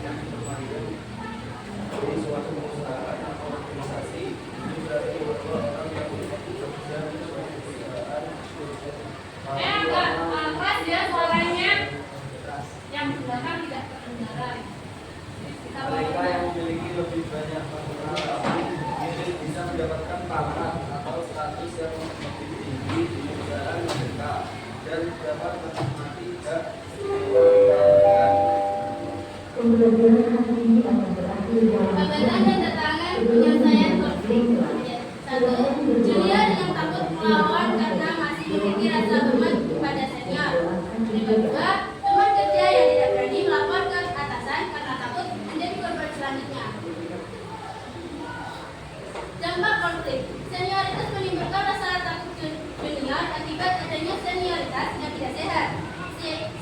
yang terpanggil dari suatu perusahaan atau organisasi. Ini berarti bahwa orang yang bekerja di suatu perusahaan Agak keras ya suaranya. Yang belakang tidak kedengaran. mereka yang memiliki lebih banyak pengetahuan ini bisa mendapatkan pangkat atau status yang lebih tinggi di perusahaan mereka dan dapat menikmati hak istimewa. Pembelajaran hari ini akan berakhir dalam Pembentangan dan tantangan penyelesaian konflik. 1. Junior yang takut melawan karena masih memiliki rasa hormat kepada senior. Yang kedua, teman kerja yang tidak berani melapor ke atasan karena takut menjadi korban selanjutnya. Dampak konflik. Senioritas menimbulkan rasa takut junior akibat adanya senioritas yang tidak sehat.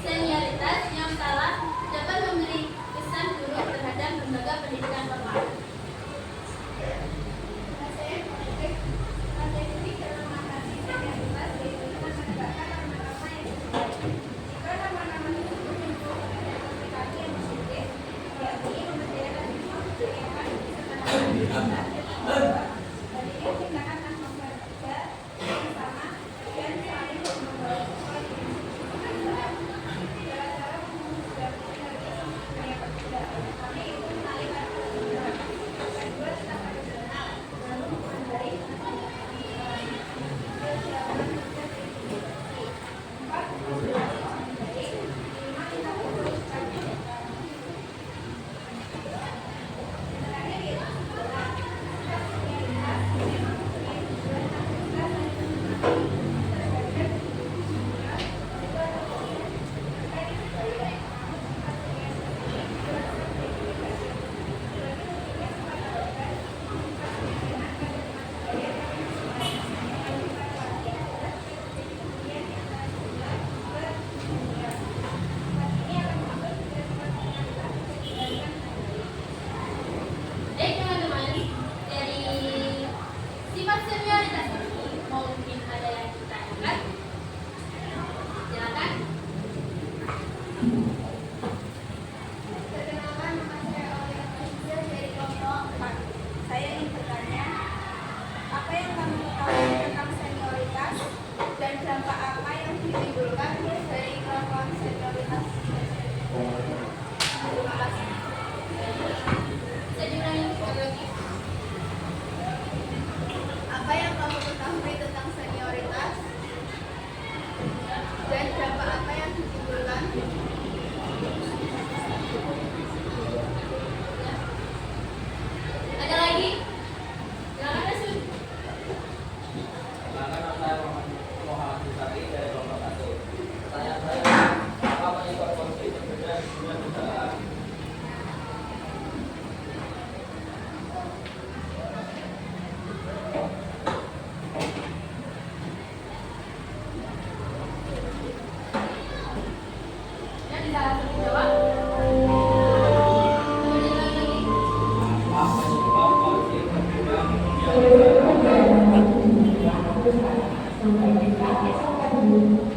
Senioritas yang salah dapat memberi kesan buruk terhadap lembaga pendidikan formal. Strategi dalam mengatasi senioritas yaitu dengan menegakkan nama-nama yang sesuai. Jika nama-nama tersebut muncul pada aplikasi yang positif, yakni mempercayakan semua kegiatan serta adanya tindakan tanpa berbeda yang sama dan saling membawa sesuai dengan perusahaan. Cara-cara memutuskan senioritas yang berbeda. Kami itu mengalihkan kesimpulan. Kedua, tetap profesional, lalu menghargai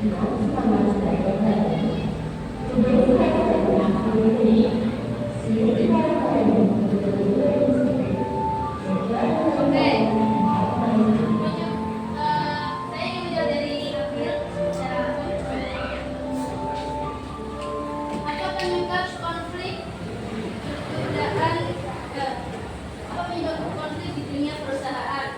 Saya ingin menjawab dari April secara apa penyebab konflik perbedaan apa penyebab konflik di dunia perusahaan?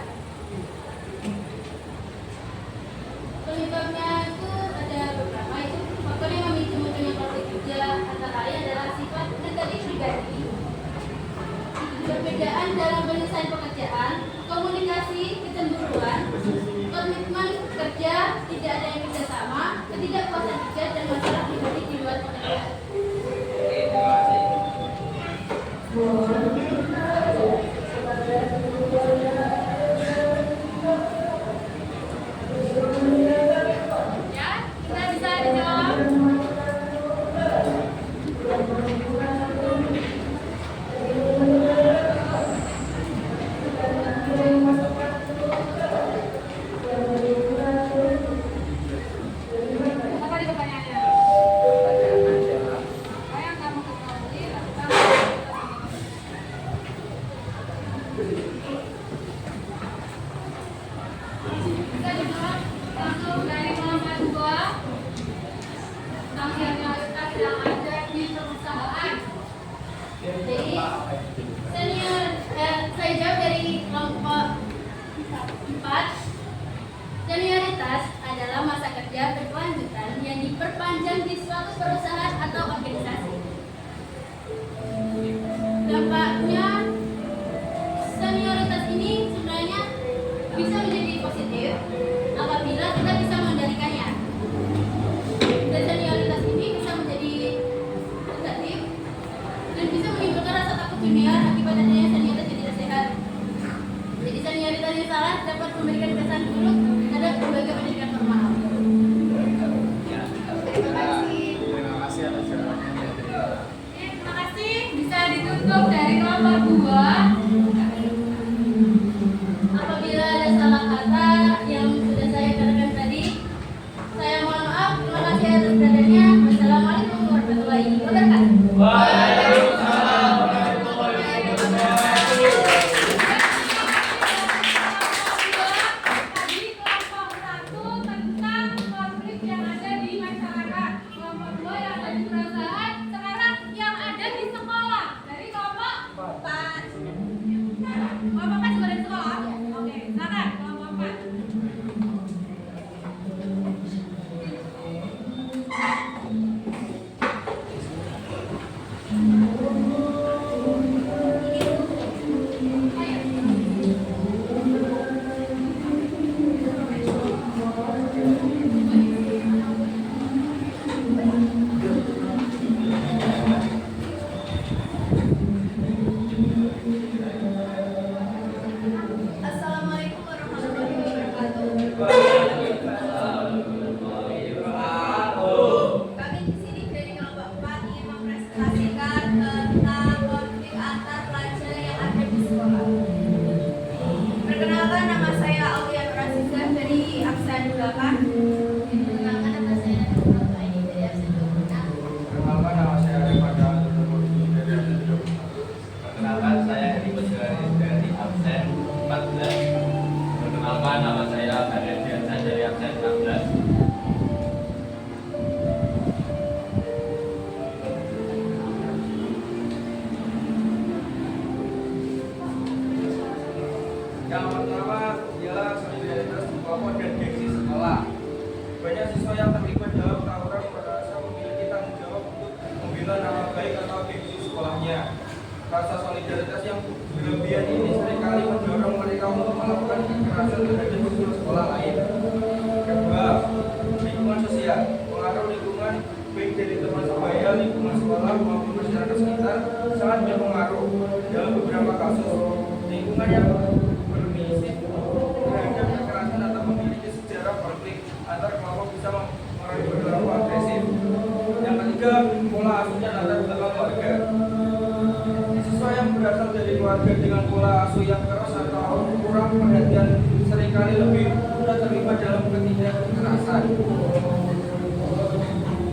Penyebabnya itu ada beberapa, itu faktor yang memicu munculnya konflik kerja antara lain adalah sifat negatif pribadi, perbedaan dalam penyelesaian pekerjaan, komunikasi, kecemburuan, komitmen kerja, tidak ada yang kerjasama, ketidakpuasan kerja, dan masalah pribadi di luar pekerjaan. Oke, terima kasih. Ya, kita bisa dijawab. Apa di pertanyaannya? Pertanyaan adalah Apa yang kamu ketahui tentang bisa dijawab langsung dari nomor 2 tentang senioritas yang ada di perusahaan. Jadi, saya jawab dari kelompok 4. Senioritas adalah masa kerja berkelanjutan yang diperpanjang di suatu perusahaan atau organisasi. Dampaknya, senioritas ini sebenarnya bisa menjadi positif apabila kita bisa mengendalikannya. Dan senioritas ini bisa menjadi negatif dan bisa menimbulkan rasa takut junior akibat adanya senioritas yang tidak sehat. Jadi senioritas yang salah dapat memberikan kesan buruk terhadap lembaga pendidikan formal. Terima kasih. Terima kasih atas jawabannya. Oke, terima kasih. Bisa ditutup dari nomor 2. Apabila ada salah kata yang sudah saya katakan tadi, saya mohon maaf. Terima kasih atas perhatiannya. Wassalamualaikum warahmatullahi wabarakatuh. Waalaikumsalam warahmatullahi wabarakatuh. Tadi kelompok 1 tentang konflik yang ada di masyarakat. Kelompok 2 yang ada di perusahaan. Sekarang yang ada di sekolah. Dari kelompok 4. Kelompok 4 juga ada di sekolah? Oke, silakan kelompok 4. Assalamualaikum warahmatullahi wabarakatuh. Kami di sini dari kelompok 4 ingin mempresentasikan tentang konflik antar pelajar yang ada di sekolah. Perkenalkan, nama saya Aulia Nurasizah dari absen 8. Perkenalkan, nama saya Nadia ini dari absen 26. Perkenalkan, nama saya Rifada dari absen 20. Perkenalkan, saya Heri Pejuari dari absen 14. Perkenalkan, nama saya Kaden Diansyah dari absen 16. Yang pertama ialah solidaritas kelompok dan gengsi sekolah. Banyak siswa yang terlibat dalam tawuran merasa memiliki tanggung jawab untuk membela nama baik atau gengsi sekolahnya. Rasa solidaritas yang berlebihan ini seringkali mendorong mereka untuk melakukan kekerasan terhadap siswa sekolah lain. Kedua, lingkungan sosial. Pengaruh lingkungan baik dari teman sebaya, lingkungan sekolah maupun masyarakat sekitar sangat berpengaruh. Dalam beberapa kasus, lingkungan yang bermisi terhadap kekerasan atau memiliki sejarah konflik antar kelompok bisa mengalami perilaku agresif. Yang ketiga, pola asuhnya antar belakang keluarga. Siswa yang berasal dari keluarga dengan pola asuh yang keras atau kurang perhatian seringkali lebih mudah terlibat dalam tindakan kekerasan.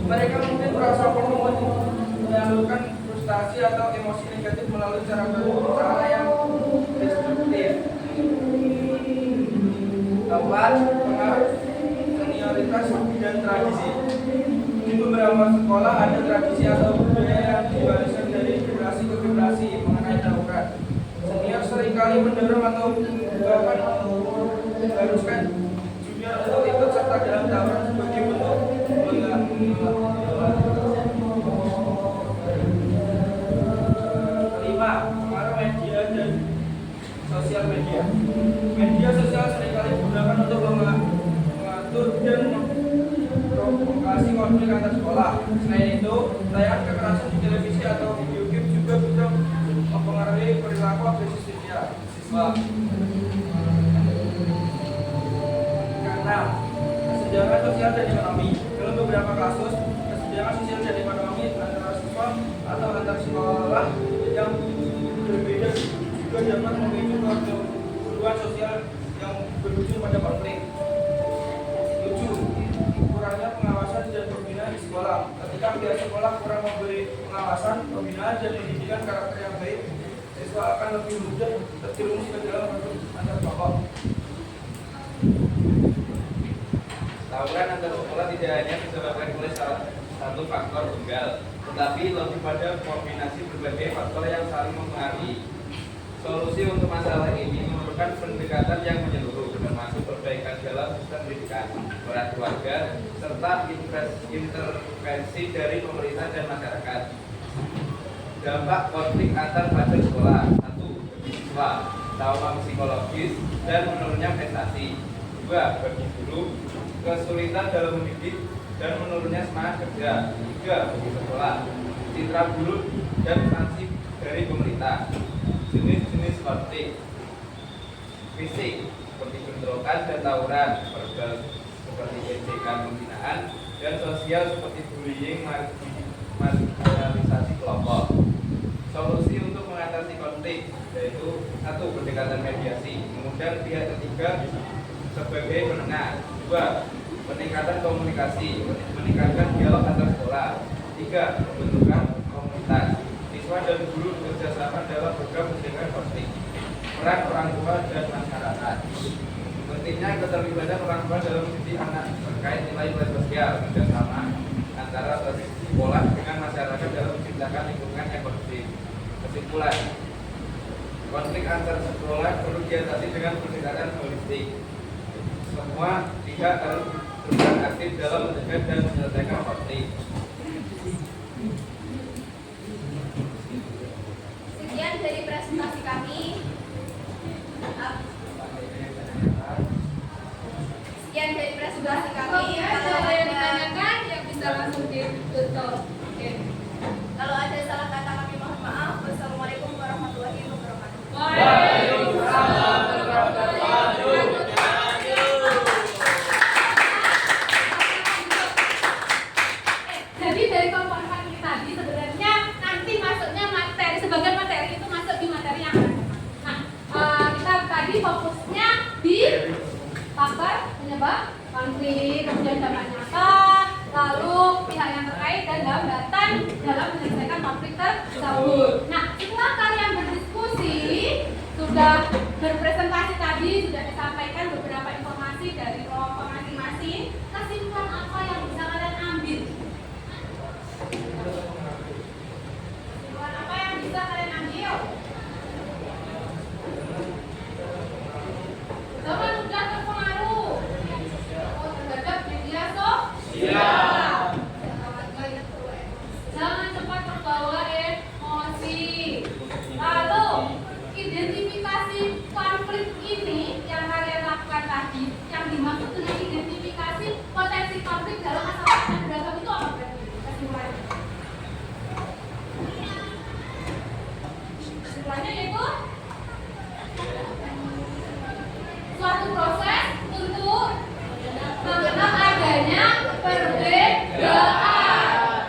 Mereka mungkin merasa perlu menyalurkan frustasi atau emosi negatif melalui cara yang destruktif. Keempat, pengaruh senioritas dan tradisi. Di beberapa sekolah ada tradisi atau budaya yang diwariskan dari generasi ke generasi mengenai tawuran. Senior seringkali mendorong atau bahkan mengharuskan junior untuk ikut serta dalam tawuran sebagai bentuk kelima, pengaruh media dan sosial media. Media sosial seringkali digunakan untuk mengatur dan memprovokasi konflik antar sekolah. Selain itu, tayangan kekerasan di televisi atau video game juga bisa mempengaruhi perilaku agresif siswa. Keenam, kesenjangan sosial dan ekonomi. Dalam beberapa kasus, kesenjangan sosial dan ekonomi antara siswa atau antar sekolah yang berbeda juga dapat memicu kecemburuan sosial yang berujung pada konflik. 7. Kurangnya pengawasan dan pembinaan di sekolah. Ketika pihak sekolah kurang memberi pengawasan, pembinaan dan pendidikan karakter yang baik, siswa akan lebih mudah terjerumus ke dalam konflik antar kelompok. Tawuran antar sekolah tidak hanya disebabkan oleh salah satu faktor tunggal, tetapi lebih pada kombinasi berbagai faktor yang saling mempengaruhi. Solusi untuk masalah ini memerlukan pendekatan yang menyeluruh, termasuk perbaikan dalam sistem pendidikan, peran keluarga, serta intervensi dari pemerintah dan masyarakat. Dampak konflik antar pelajar sekolah. 1. Siswa, trauma psikologis dan menurunnya prestasi. 2. Bagi guru, kesulitan dalam mendidik dan menurunnya semangat kerja. 3. Bagi sekolah, citra buruk dan sanksi dari pemerintah. Jenis-jenis konflik fisik seperti bentrokan dan tawuran, verbal seperti ejekan pembinaan, dan sosial seperti bullying, marginalisasi kelompok. Solusi untuk mengatasi konflik yaitu 1. Pendekatan mediasi, mengundang pihak ketiga sebagai penengah. 2. Peningkatan komunikasi, meningkatkan dialog antar sekolah. 3. Pembentukan komunitas, siswa dan guru bekerjasama dalam program pencegahan konflik. Peran orang tua dan masyarakat. Pentingnya keterlibatan orang tua dalam mendidik anak terkait nilai-nilai sosial, kerjasama antara sekolah dengan masyarakat dalam menciptakan lingkungan yang kondusif. Kesimpulan, konflik antar sekolah perlu diatasi dengan pendekatan holistik. Semua pihak harus berperan aktif dalam mencegah dan menyelesaikan konflik. Sekian dari presentasi kami. Kalau ada yang ditanyakan, yang bisa langsung ditutup. Oke. Kalau ada salah kata kami mohon maaf. Wassalamualaikum warahmatullahi wabarakatuh. Waalaikumsalam warahmatullahi wabarakatuh. Jadi dari komponen ini tadi sebenarnya nanti masuknya materi, sebagian materi itu masuk di materi yang akan datang. Nah, kita tadi fokusnya di faktor penyebab konflik, kemudian dampak nyata, lalu pihak yang terkait dan hambatan dalam menyelesaikan konflik tersebut. Nah, setelah kalian berdiskusi, sudah berpresentasi tadi, sudah disampaikan beberapa informasi dari kelompok masing-masing, kesimpulan apa yang bisa kalian ambil? Kesimpulan apa yang bisa kalian ambil? Zaman sudah terpengaruh terhadap media sosial. Jangan cepat terbawa emosi. Lalu identifikasi konflik ini yang kalian lakukan tadi, yang dimaksud dengan identifikasi potensi konflik dalam masalah dan beragam itu apa berarti? Kesimpulannya? Kesimpulannya yaitu suatu proses untuk mengenal adanya perbedaan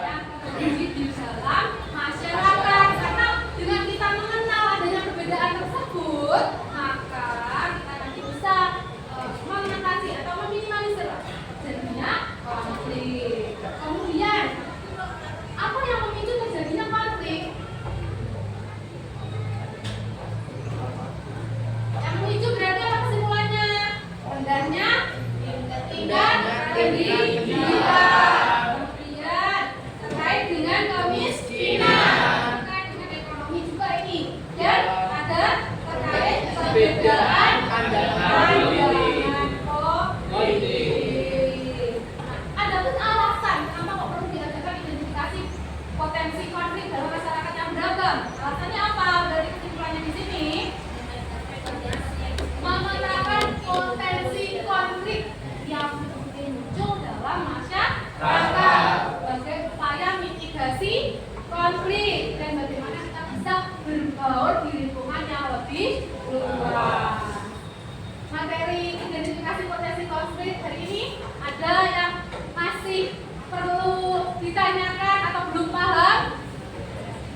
yang terjadi di dalam masyarakat. Karena dengan kita mengenal adanya perbedaan tersebut, maka kita nanti bisa mengatasi atau meminimalisir terjadinya konflik. Kemudian pendidikan. Kemudian terkait dengan kemiskinan, terkait dengan ekonomi juga ini. Dan ada terkait perbedaan pandangan politik. Ada pun alasan kenapa kok perlu diadakan identifikasi potensi konflik dalam masyarakat yang beragam. Alasannya apa? Dari kesimpulannya di sini, memetakan potensi konflik yang muncul dalam masyarakat sebagai upaya mitigasi konflik dan bagaimana kita bisa berbaur di lingkungan yang lebih luas. Materi identifikasi potensi konflik hari ini ada yang masih perlu ditanyakan atau belum paham?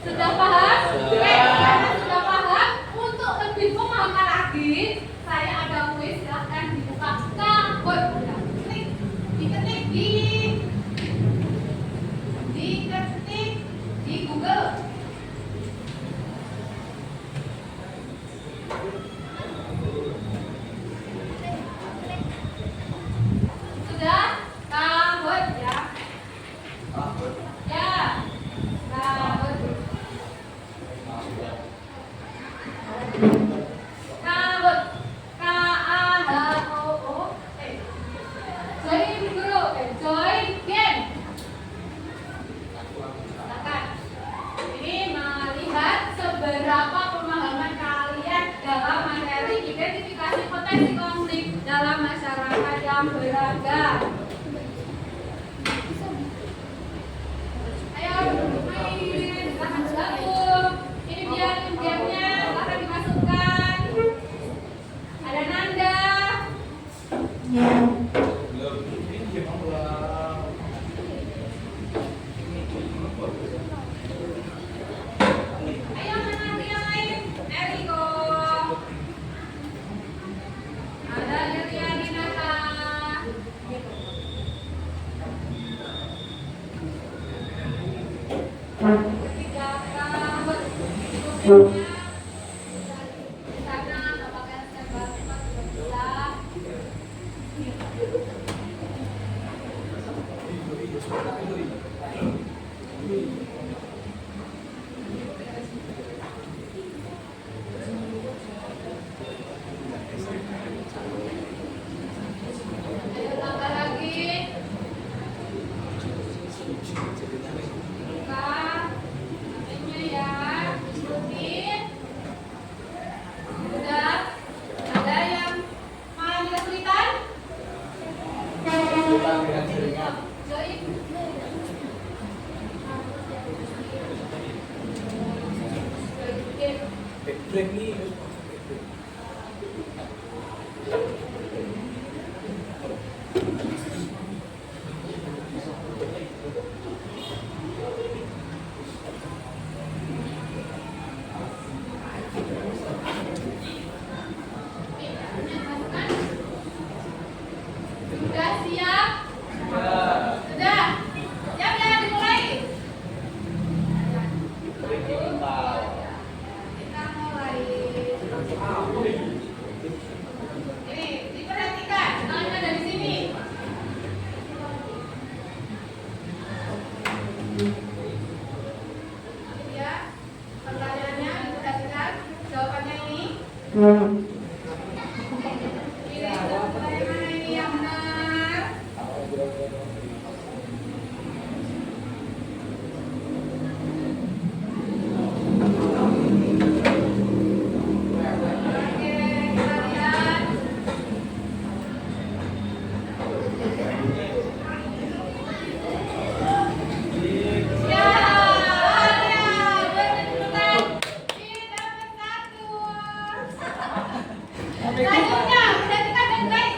Sudah paham? Karena sudah paham, untuk lebih memahamkan lagi, saya ada kuis, silahkan dibuka Kahoot. Klik, diketik di Google. Sudah? Kahoot ya. Ya. Kahoot. Kahoot. K-A-H-O-O-T. Join group, join game. Silakan. Ini melihat seberapa pemahaman kalian dalam materi identifikasi potensi konflik dalam masyarakat yang beragam. Ayo main, silakan bergabung. Ini dia gamenya, silakan dimasukkan. Ada Nanda. Ayo mana yang lain? Eriko. Ada Iriadinata. Ketiga Kahoot. Grupnya di sana Bapak Elsa Bapak sudah bisa. Ayo tambah lagi. Buka HP-nya ya, ikutin. Sudah. Ada yang mengalami kesulitan? Join. Sudah siap? Sudah. Siap ya, dimulai. Kita mulai. Ini diperhatikan, tangannya dari sini. Ya, pertanyaannya diperhatikan, jawabannya ini. Pilih jawaban yang mana ini yang benar. Oke, kita lihat. Ya, ada. Bertepukan. Kita bersatu. Selanjutnya, perhatikan baik-baik.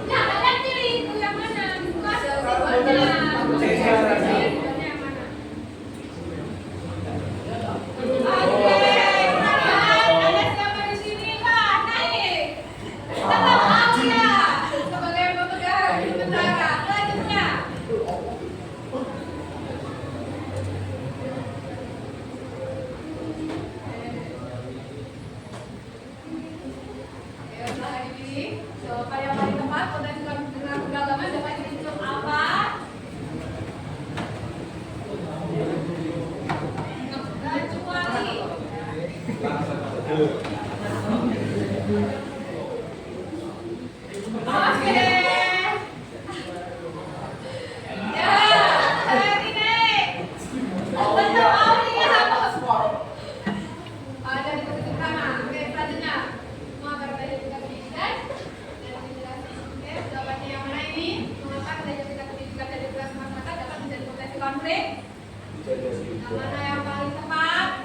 Nah, kalian pilih itu yang mana? Buka jawabannya. Jawabannya yang mana? Oke, ada siapa di sini? Pak, naik. Tetap Aulia sebagai pemegang Konflik. Mana yang paling tepat?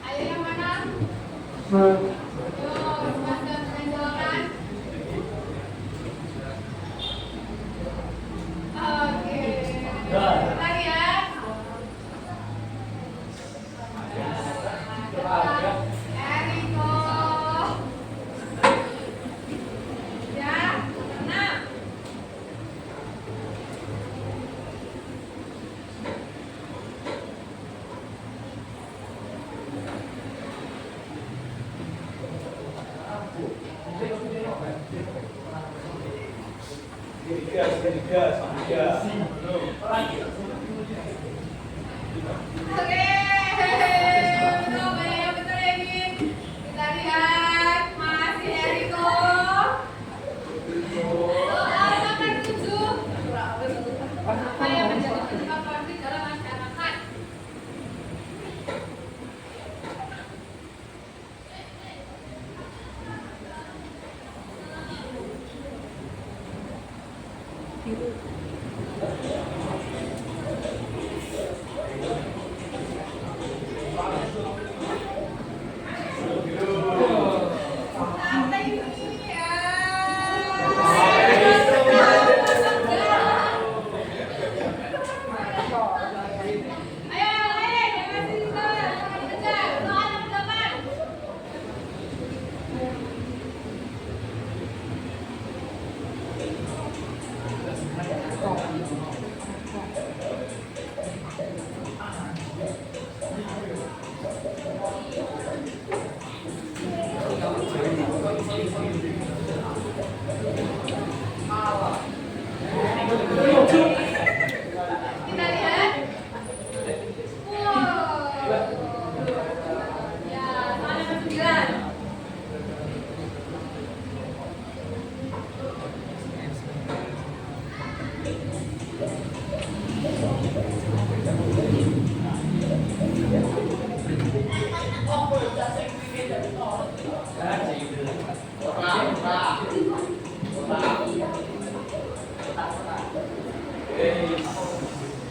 Ayo yang mana? Oke, banyak yang betul ya ini. Kita lihat masih Eriko. Soal nomor 7. Apa yang menjadi penyebab konflik dalam masyarakat? Kita lihat. Ya,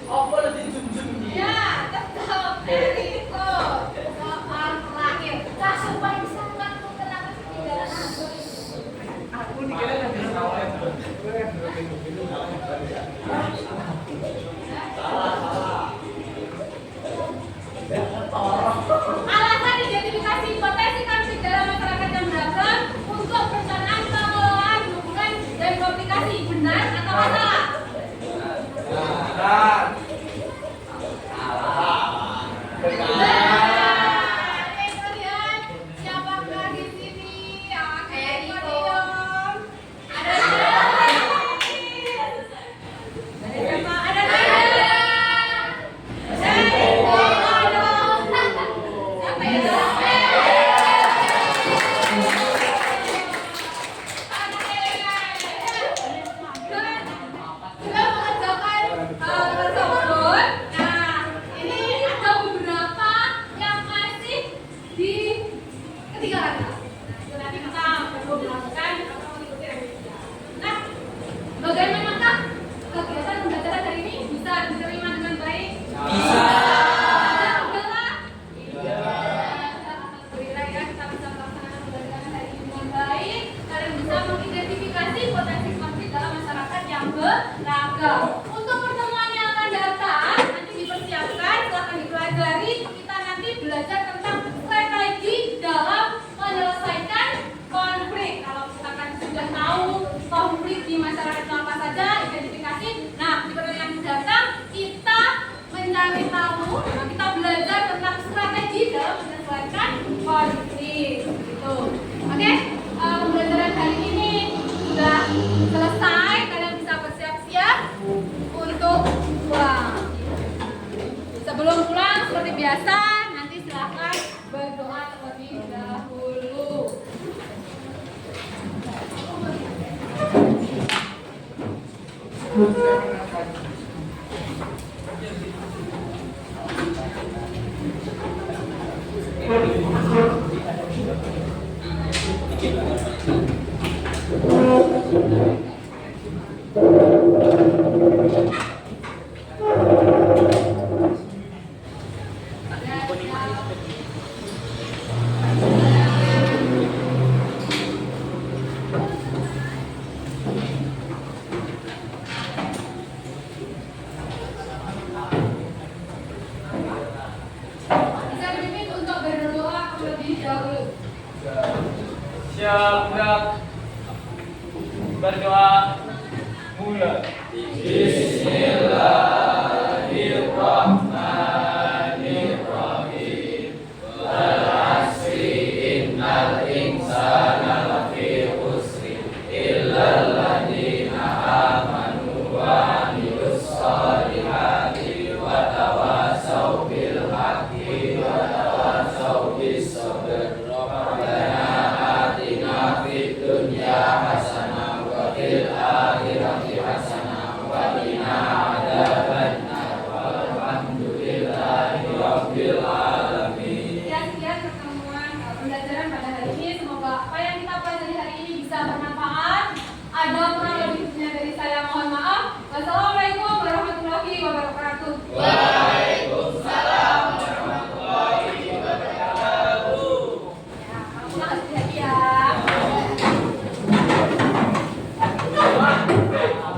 soal nomor 9. Ya, tetap Eriko. Soal terakhir. Tak supaya sangat mengenal ketinggalan. Alasan identifikasi potensi konflik dalam masyarakat yang beragam untuk perencanaan pengelolaan hubungan dan komunikasi, benar atau salah? Siapakah di sini yang Eriko? Ada Nah, untuk pertemuan yang akan datang, nanti dipersiapkan, silahkan dipelajari. Kita nanti belajar tentang strategi dalam menyelesaikan konflik. Kalau misalkan sudah tahu konflik di masyarakat itu apa saja, identifikasi. Nah, di pertemuan yang datang, kita mencari tahu, kita belajar tentang strategi dalam menyelesaikan konflik. Gitu. Oke, pembelajaran hari ini sudah selesai. Kalian bisa bersiap-siap untuk pulang. Sebelum pulang, seperti biasa, nanti silahkan berdoa terlebih dahulu. Bisa dipimpin untuk berdoa terlebih dahulu. Siap, gerak. Berdoa mulai. Bismillah.